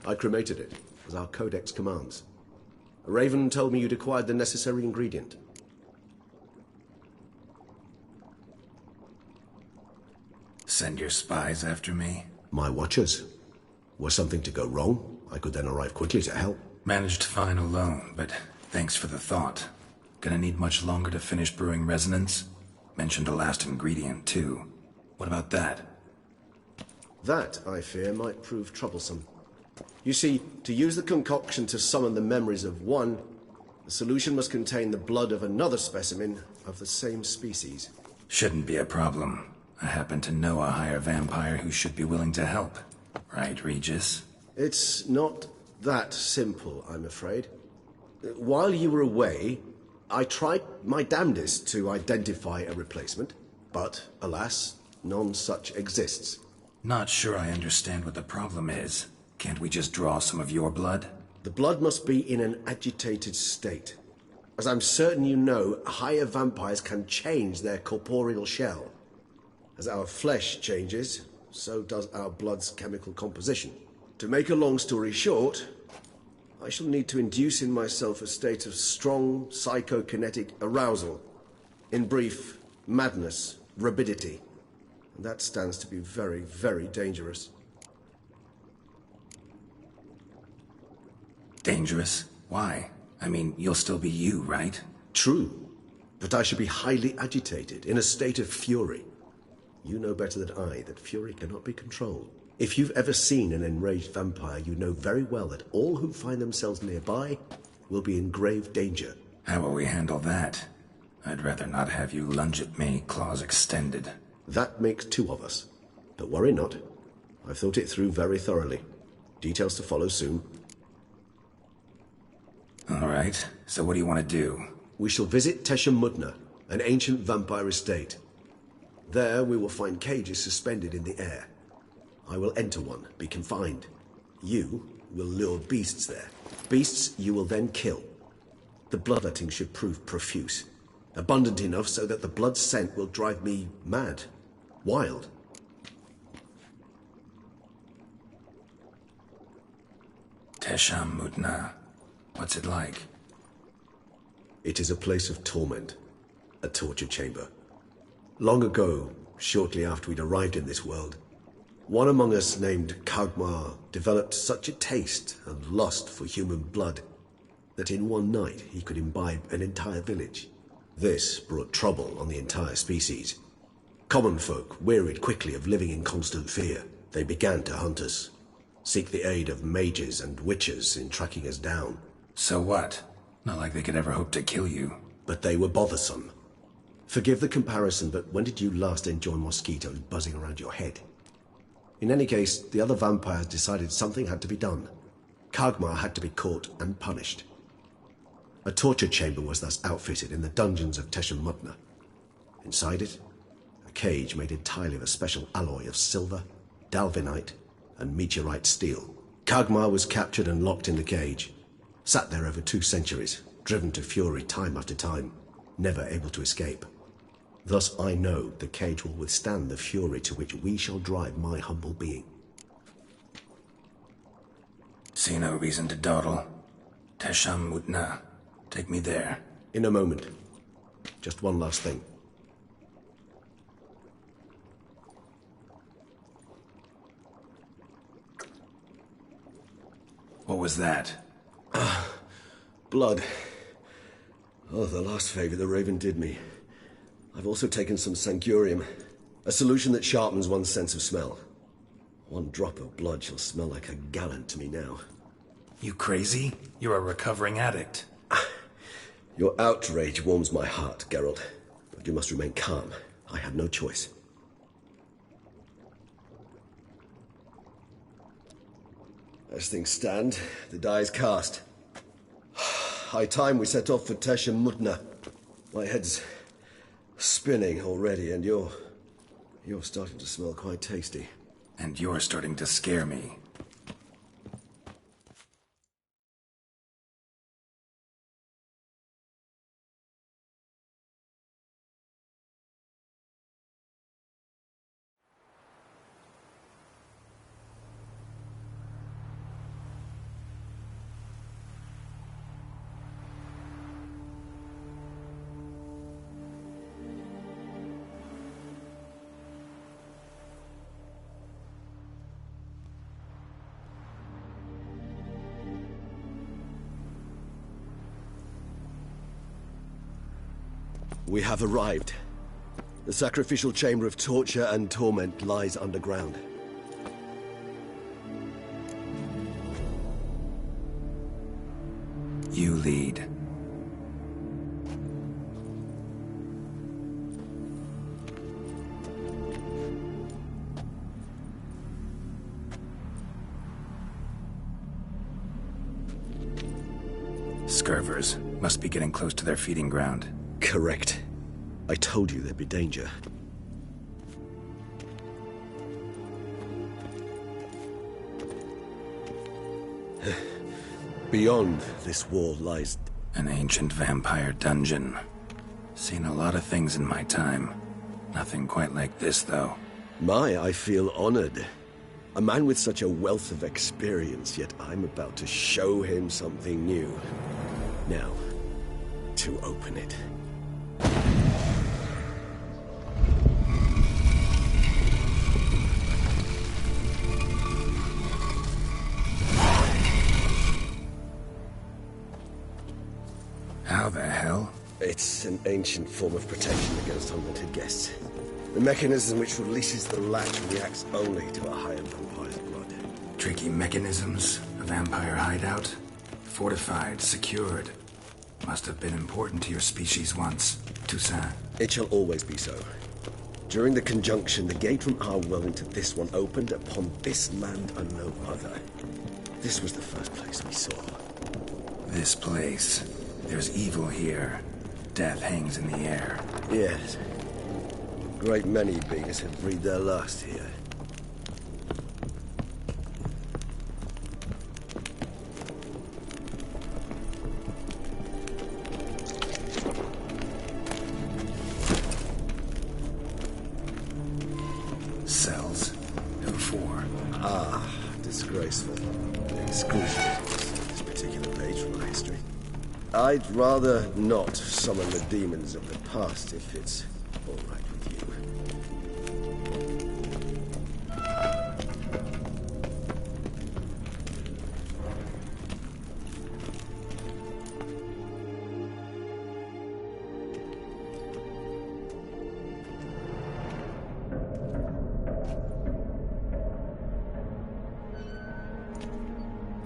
I cremated it, as our codex commands. A raven told me you'd acquired the necessary ingredient. Send your spies after me? My watchers. Were something to go wrong, I could then arrive quickly to help. Managed fine alone, but thanks for the thought. Gonna need much longer to finish brewing resonance? Mentioned a last ingredient, too. What about that? That, I fear, might prove troublesome. You see, to use the concoction to summon the memories of one The solution must contain the blood of another specimen of the same species. Shouldn't be a problem. I happen to know a higher vampire who should be willing to help. Right, Regis? It's not that simple, I'm afraid. While you were away, I tried my damnedest to identify a replacement, but alas, none such exists. Not sure I understand what the problem is. Can't we just draw some of your blood? The blood must be in an agitated state. As I'm certain you know, higher vampires can change their corporeal shell. As our flesh changes, so does our blood's chemical composition. To make a long story short, I shall need to induce in myself a state of strong psychokinetic arousal. In brief, madness, rabidity. And that stands to be very, very dangerous. Dangerous? Why? I mean, you'll still be you, right? True, but I should be highly agitated, in a state of fury. You know better than I that fury cannot be controlled. If you've ever seen an enraged vampire, you know very well that all who find themselves nearby will be in grave danger. How will we handle that? I'd rather not have you lunge at me, claws extended. That makes two of us. But worry not. I've thought it through very thoroughly. Details to follow soon. All right, so what do you want to do? We shall visit Teshem Mutna, an ancient vampire estate. There we will find cages suspended in the air. I will enter one, be confined. You will lure beasts there. Beasts you will then kill. The bloodletting should prove profuse. Abundant enough so that the blood scent will drive me mad. Wild. Teshem Mutna. What's it like? It is a place of torment. A torture chamber. Long ago, shortly after we'd arrived in this world, one among us named Kagmar developed such a taste and lust for human blood that in one night he could imbibe an entire village. This brought trouble on the entire species. Common folk wearied quickly of living in constant fear. They began to hunt us, seek the aid of mages and witches in tracking us down. So what? Not like they could ever hope to kill you. But they were bothersome. Forgive the comparison, but when did you last enjoy mosquitoes buzzing around your head? In any case, the other vampires decided something had to be done. Kagmar had to be caught and punished. A torture chamber was thus outfitted in the dungeons of Teshem Mutna. Inside it, a cage made entirely of a special alloy of silver, dalvinite, and meteorite steel. Kagmar was captured and locked in the cage. Sat there over 2 centuries, driven to fury time after time, never able to escape. Thus I know the cage will withstand the fury to which we shall drive my humble being. See no reason to dawdle. Teshem Mutna. Take me there. In a moment. Just one last thing. What was that? Blood. Oh, the last favor the Raven did me. I've also taken some Sangurium, a solution that sharpens one's sense of smell. 1 drop of blood shall smell like a gallon to me now. You crazy? You're a recovering addict. Your outrage warms my heart, Geralt. But you must remain calm. I had no choice. As things stand, the die is cast. High time we set off for Teshem Mutna. My head's spinning already, and you're starting to smell quite tasty. And you're starting to scare me. We have arrived. The sacrificial chamber of torture and torment lies underground. You lead. Scurvers. Must be getting close to their feeding ground. Correct. I told you there'd be danger. Beyond this wall lies... An ancient vampire dungeon. Seen a lot of things in my time. Nothing quite like this, though. I feel honored. A man with such a wealth of experience, yet I'm about to show him something new. Now, to open it. How the hell? It's an ancient form of protection against unwanted guests. The mechanism which releases the latch reacts only to a higher vampire's blood. Tricky mechanisms, a vampire hideout. Fortified, secured. Must have been important to your species once, Toussaint. It shall always be so. During the conjunction, the gate from our world into this one opened upon this land and no other. This was the first place we saw. This place. There's evil here. Death hangs in the air. Yes. A great many beings have breathed their last here. Cells. Who for? Ah, disgraceful. Exclusionist, this particular page from our history. I'd rather not summon the demons of the past if it's all right with you.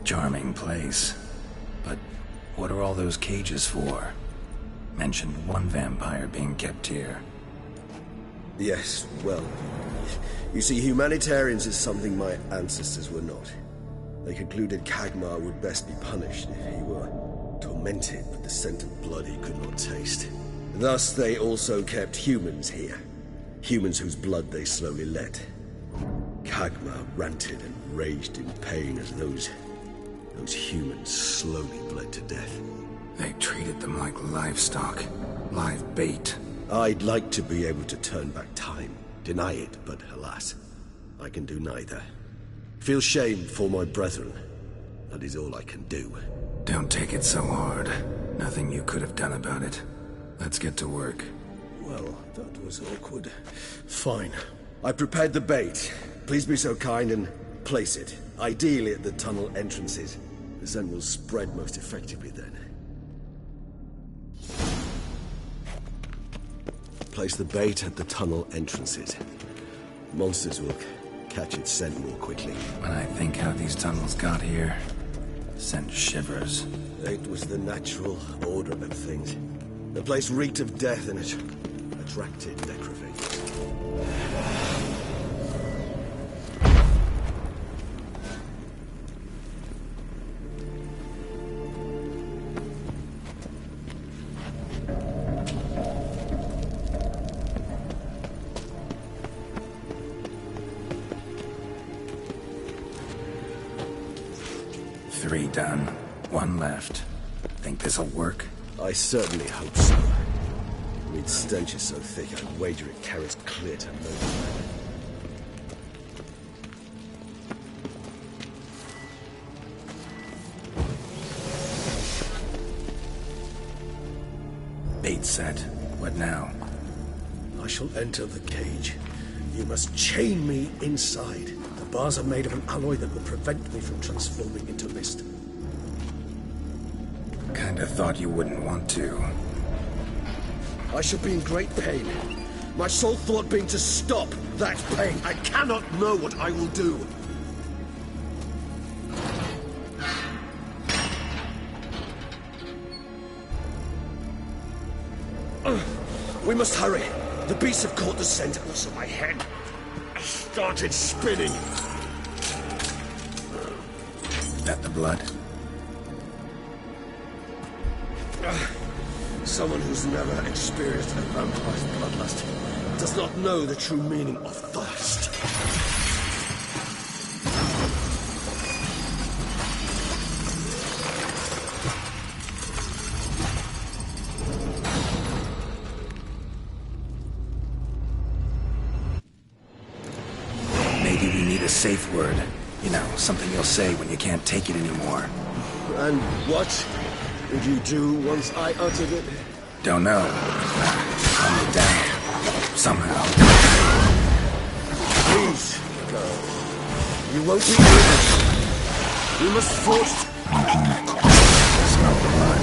Charming place. But what are all those cages for? Mentioned one vampire being kept here. Yes, well, you see, humanitarians is something my ancestors were not. They concluded Kagmar would best be punished if he were tormented with the scent of blood he could not taste. Thus, they also kept humans here. Humans whose blood they slowly let. Kagmar ranted and raged in pain as those humans slowly bled to death. They treated them like livestock. Live bait. I'd like to be able to turn back time, deny it, but alas, I can do neither. Feel shame for my brethren. That is all I can do. Don't take it so hard. Nothing you could have done about it. Let's get to work. Well, that was awkward. Fine. I prepared the bait. Please be so kind and place it, ideally at the tunnel entrances. The scent will spread most effectively then. Place the bait at the tunnel entrances. Monsters will catch its scent more quickly. When I think how these tunnels got here, sent shivers. It was the natural order of things. The place reeked of death and it attracted necrophages. Three done. One left. Think this'll work? I certainly hope so. Its stench is so thick, I'd wager it carries clear to no man. Bait set. What now? I shall enter the cage. You must chain me inside. The bars are made of an alloy that will prevent me from transforming into mist. Kinda thought you wouldn't want to. I shall be in great pain. My sole thought being to stop that pain. I cannot know what I will do. We must hurry. The beasts have caught the scent, and also my head started spinning. That the blood? Someone who's never experienced a vampire's bloodlust does not know the true meaning of thirst. Maybe we need a safe word. You know, something you'll say when you can't take it anymore. And what would you do once I uttered it? Don't know. Calm me down. Somehow. Please, go. You won't be able. You must force... Smell the blood.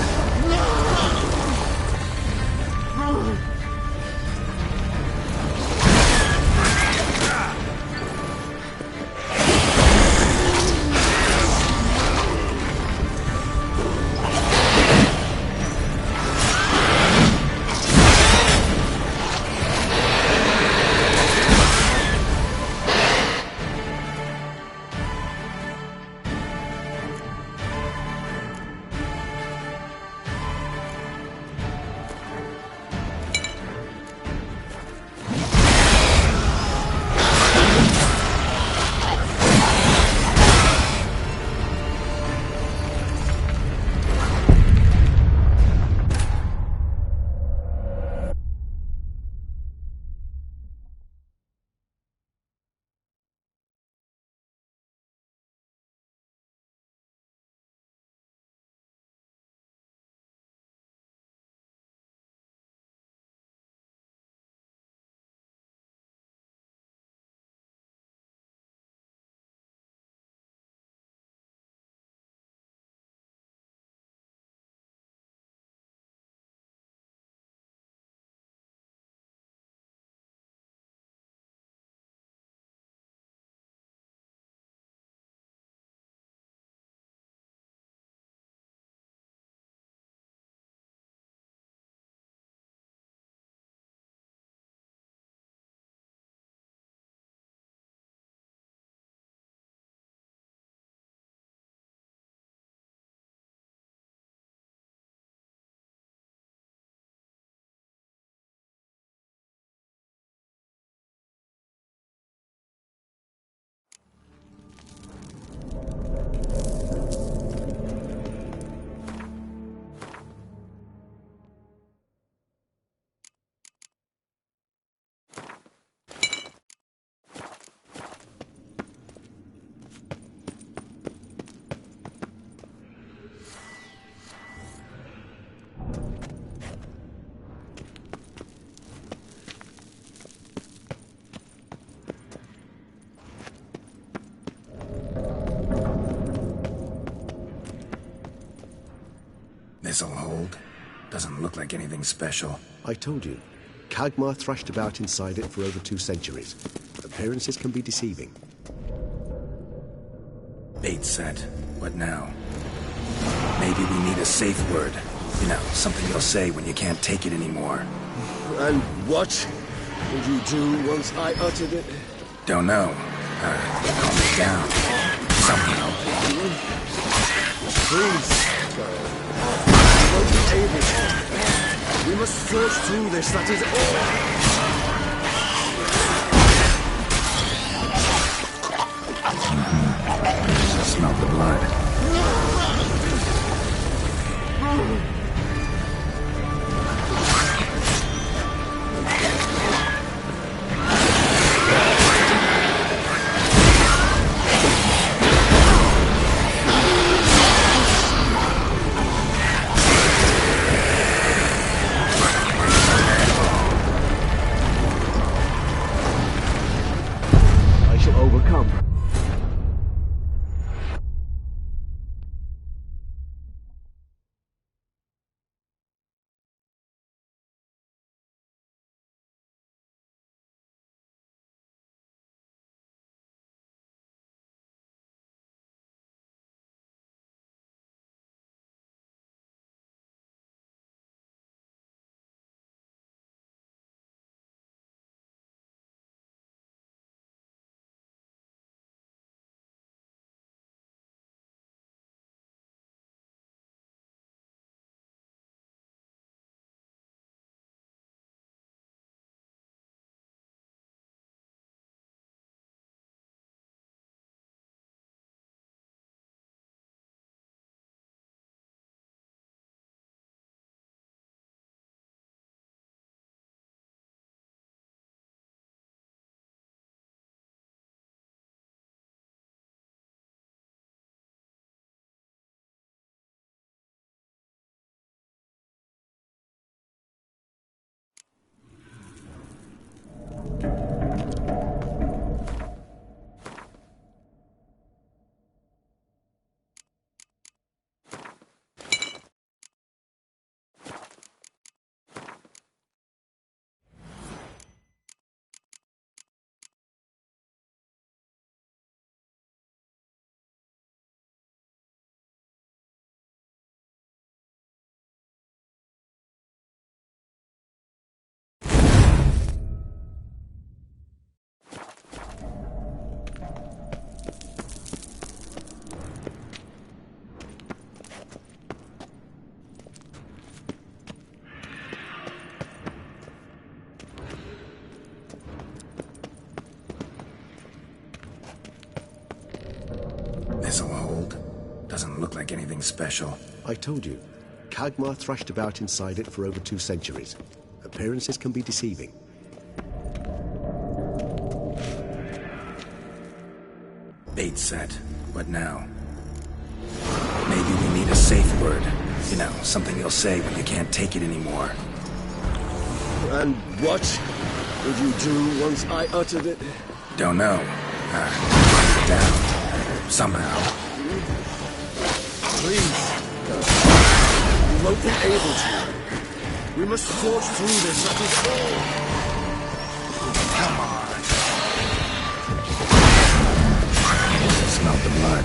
This'll hold. Doesn't look like anything special. I told you. Kagmar thrashed about inside it for over 2 centuries. Appearances can be deceiving. Bait set. What now? Maybe we need a safe word. You know, something you'll say when you can't take it anymore. And what would you do once I uttered it? Don't know. Calm me down. Somehow. Please, go. You won't be able to. We must forge through this, that is all. Smell the blood. Doesn't look like anything special. I told you. Kagmar thrashed about inside it for over 2 centuries. Appearances can be deceiving. Bait set. What now? Maybe we need a safe word. You know, something you'll say when you can't take it anymore. And what would you do once I uttered it? Don't know. Down. Somehow. Please. You won't be able to. We must forge through this, that is all. Come on. Smell the blood.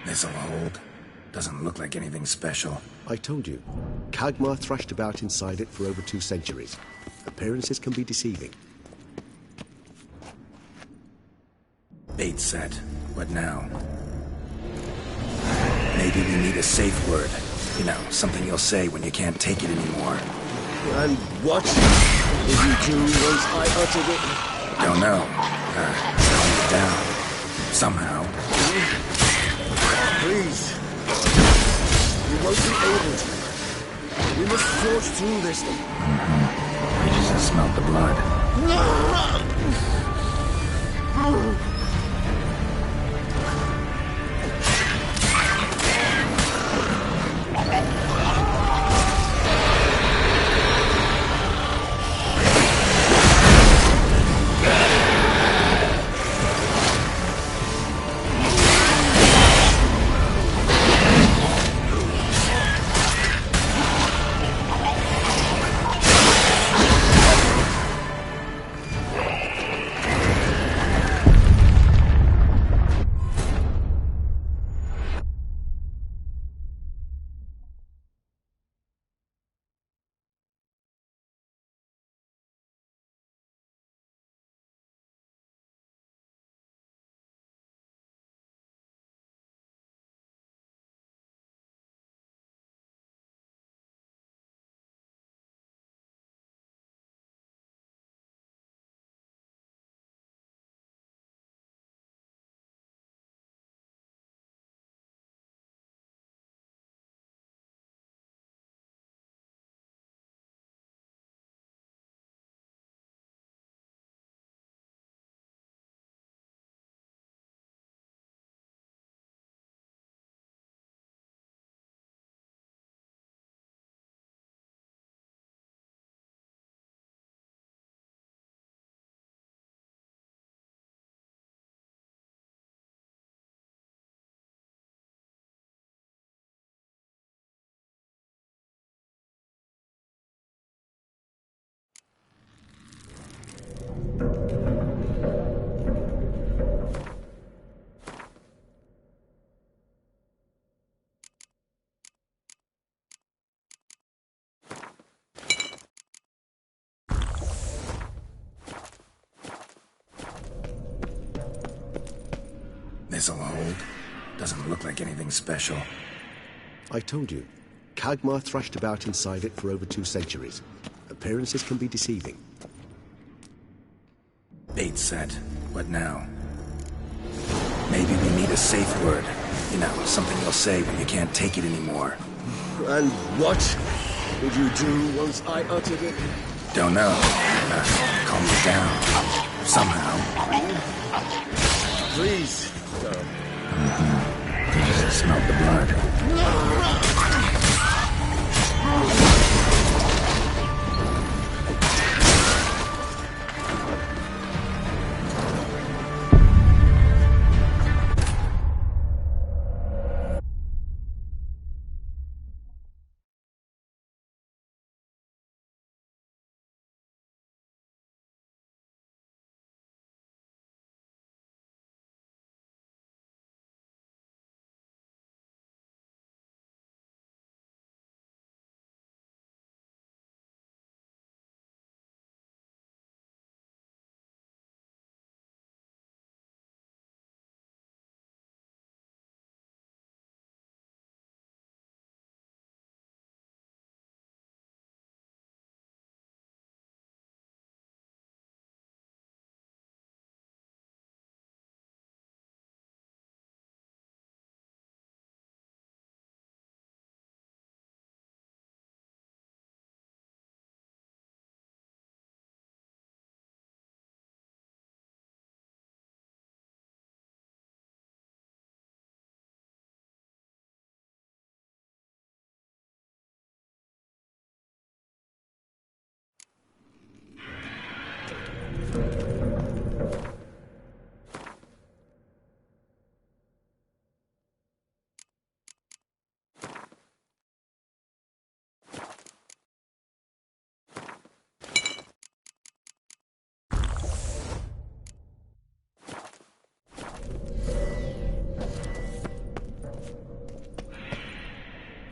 This'll hold. Doesn't look like anything special. I told you. Kagmar thrashed about inside it for over 2 centuries. Appearances can be deceiving. Bait set. What now? Maybe we need a safe word. You know, something you'll say when you can't take it anymore. And what would you do once I uttered it? Don't know. Calm it down. Somehow. Please. You won't be able to. We must forge through this. I just smelled the blood. This'll hold. Doesn't look like anything special. I told you. Kagmar thrashed about inside it for over 2 centuries. Appearances can be deceiving. Bait set. What now? Maybe we need a safe word. You know, something you'll say when you can't take it anymore. And what would you do once I uttered it? Don't know. Calm you down. Somehow. Please. Just smelled the blood.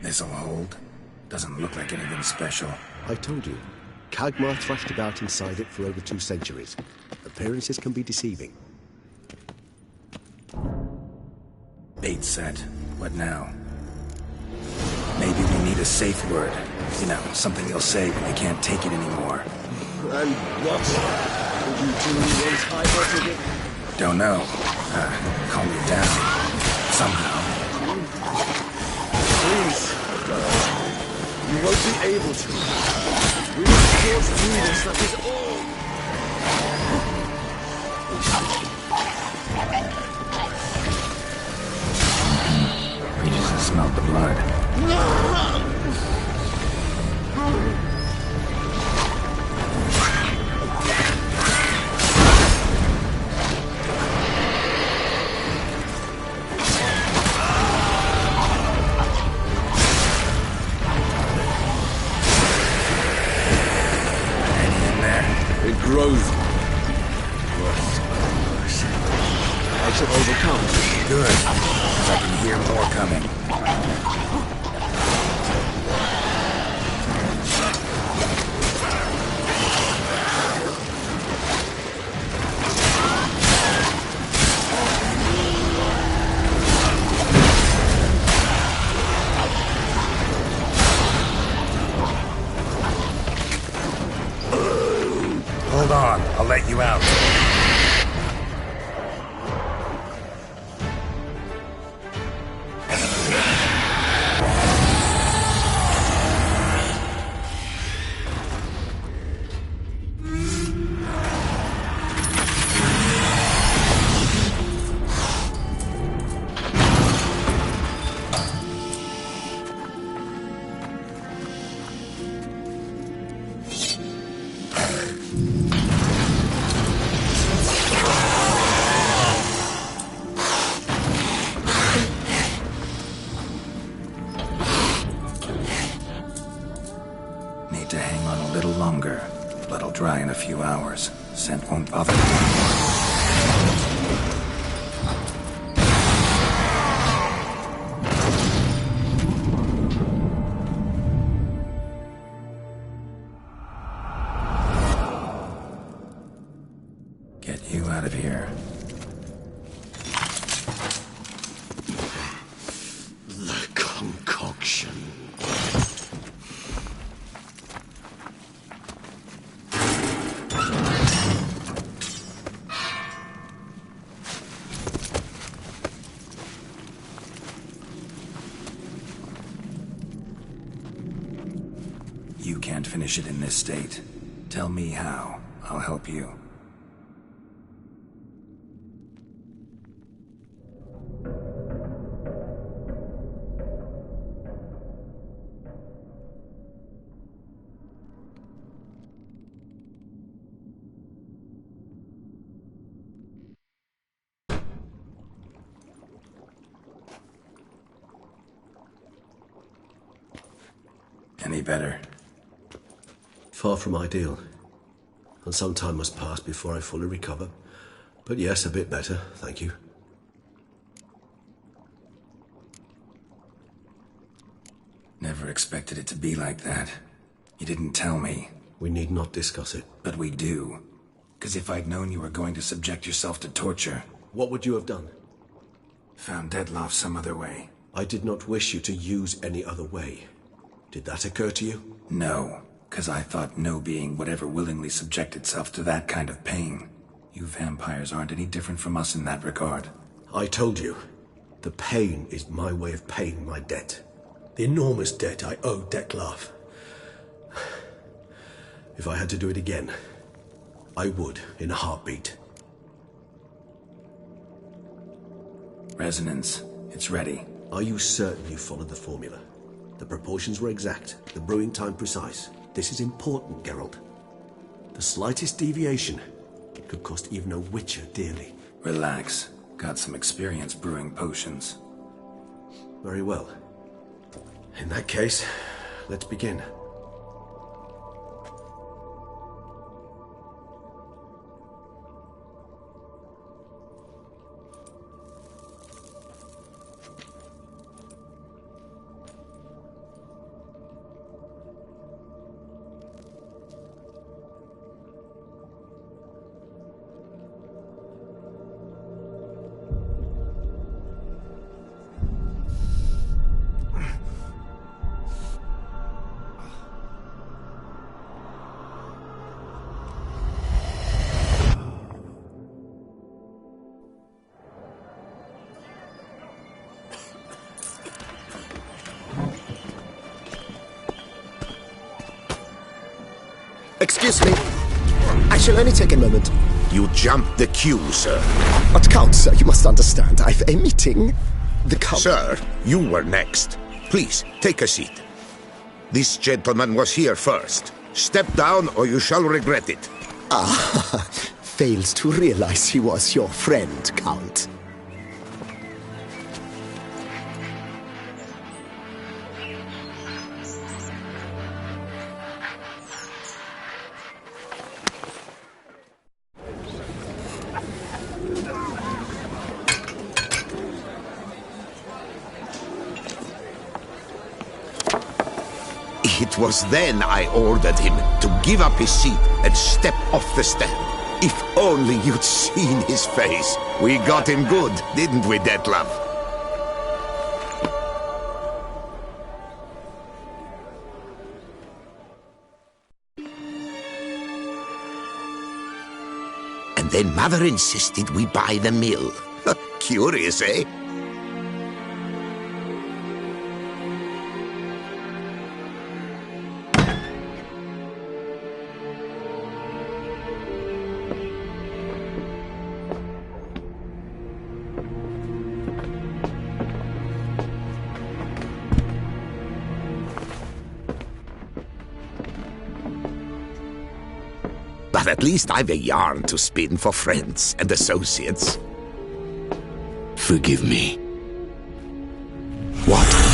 This'll hold. Doesn't look like anything special. I told you. Kagmar thrashed about inside it for over 2 centuries. Appearances can be deceiving. Bait set. What now? Maybe we need a safe word. You know, something you'll say when you can't take it anymore. And what would you do once I uttered it? Don't know. Calm you down. Somehow. Please. You won't be able to. We must force through this, that is all. We just smelled the blood. Grows. I shall overcome. Good. 'Cause I can hear more coming. Hold on, I'll let you out. Need to hang on a little longer. Blood'll dry in a few hours. Scent won't bother me anymore. Get you out of here. You can't finish it in this state. Tell me how. I'll help you. Any better? Far from ideal. And some time must pass before I fully recover. But yes, a bit better, thank you. Never expected it to be like that. You didn't tell me. We need not discuss it. But we do. Because if I'd known you were going to subject yourself to torture... What would you have done? Found Dettlaff some other way. I did not wish you to use any other way. Did that occur to you? No, because I thought no being would ever willingly subject itself to that kind of pain. You vampires aren't any different from us in that regard. I told you, the pain is my way of paying my debt. The enormous debt I owe Dettlaff. If I had to do it again, I would, in a heartbeat. Resonance, it's ready. Are you certain you followed the formula? The proportions were exact, the brewing time precise. This is important, Geralt. The slightest deviation could cost even a witcher dearly. Relax. Got some experience brewing potions. Very well. In that case, let's begin. Excuse me. I shall only take a moment. You jumped the queue, sir. But Count, sir, you must understand. I've a meeting. The Count... Sir, you were next. Please, take a seat. This gentleman was here first. Step down or you shall regret it. Ah, fails to realize he was your friend, Count. It was then I ordered him to give up his seat and step off the stand. If only you'd seen his face. We got him good, didn't we, Dettlaff? And then Mother insisted we buy the mill. Curious, eh? But at least I've a yarn to spin for friends and associates. Forgive me. What?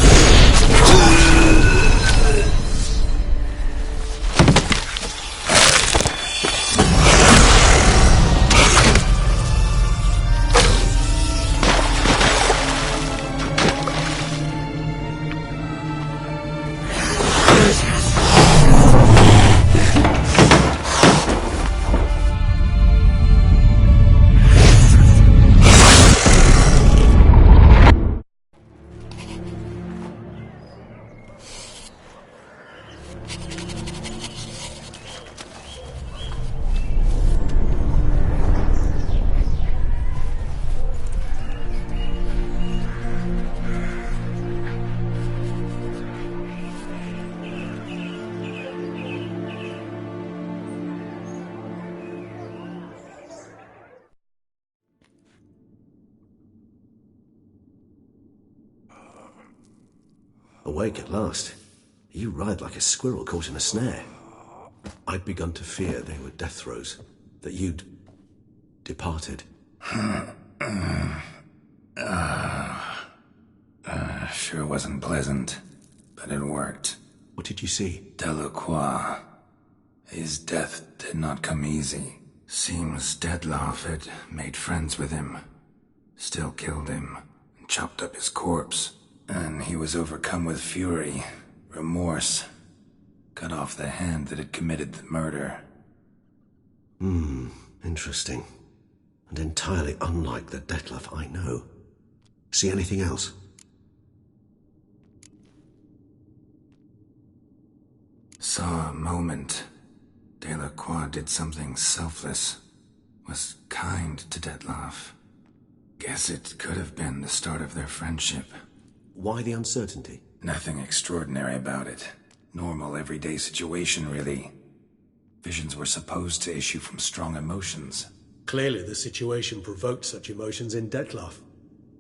Awake at last. You ride like a squirrel caught in a snare. I'd begun to fear they were death throes, that you'd departed. Sure wasn't pleasant, but it worked. What did you see? Delacroix. His death did not come easy. Seems Detlaff had made friends with him, still killed him, and chopped up his corpse. And he was overcome with fury, remorse, cut off the hand that had committed the murder. Interesting. And entirely unlike the Detlaff I know. See anything else? Saw a moment. Delacroix did something selfless. Was kind to Detlaff. Guess it could have been the start of their friendship. Why the uncertainty? Nothing extraordinary about it. Normal, everyday situation, really. Visions were supposed to issue from strong emotions. Clearly the situation provoked such emotions in Detlaff.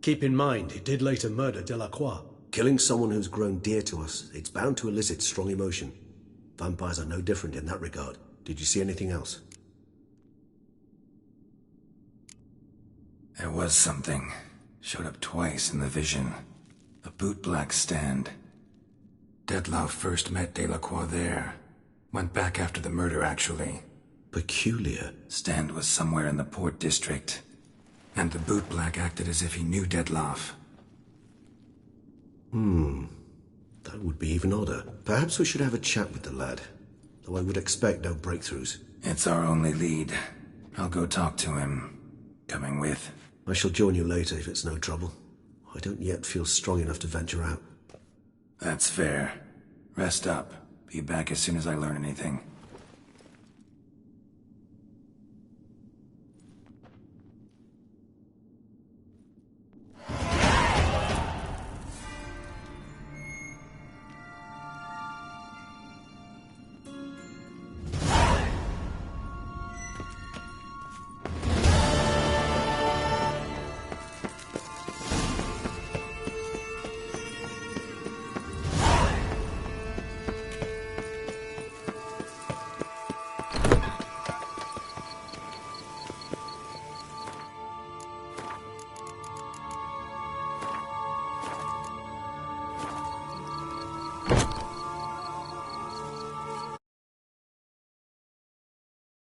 Keep in mind, he did later murder Delacroix. Killing someone who's grown dear to us, it's bound to elicit strong emotion. Vampires are no different in that regard. Did you see anything else? There was something. Showed up twice in the vision. A bootblack stand. Detlaff first met Delacroix there. Went back after the murder, actually. Peculiar. Stand was somewhere in the Port District. And the bootblack acted as if he knew Detlaff. That would be even odder. Perhaps we should have a chat with the lad. Though I would expect no breakthroughs. It's our only lead. I'll go talk to him. Coming with? I shall join you later if it's no trouble. I don't yet feel strong enough to venture out. That's fair. Rest up. Be back as soon as I learn anything.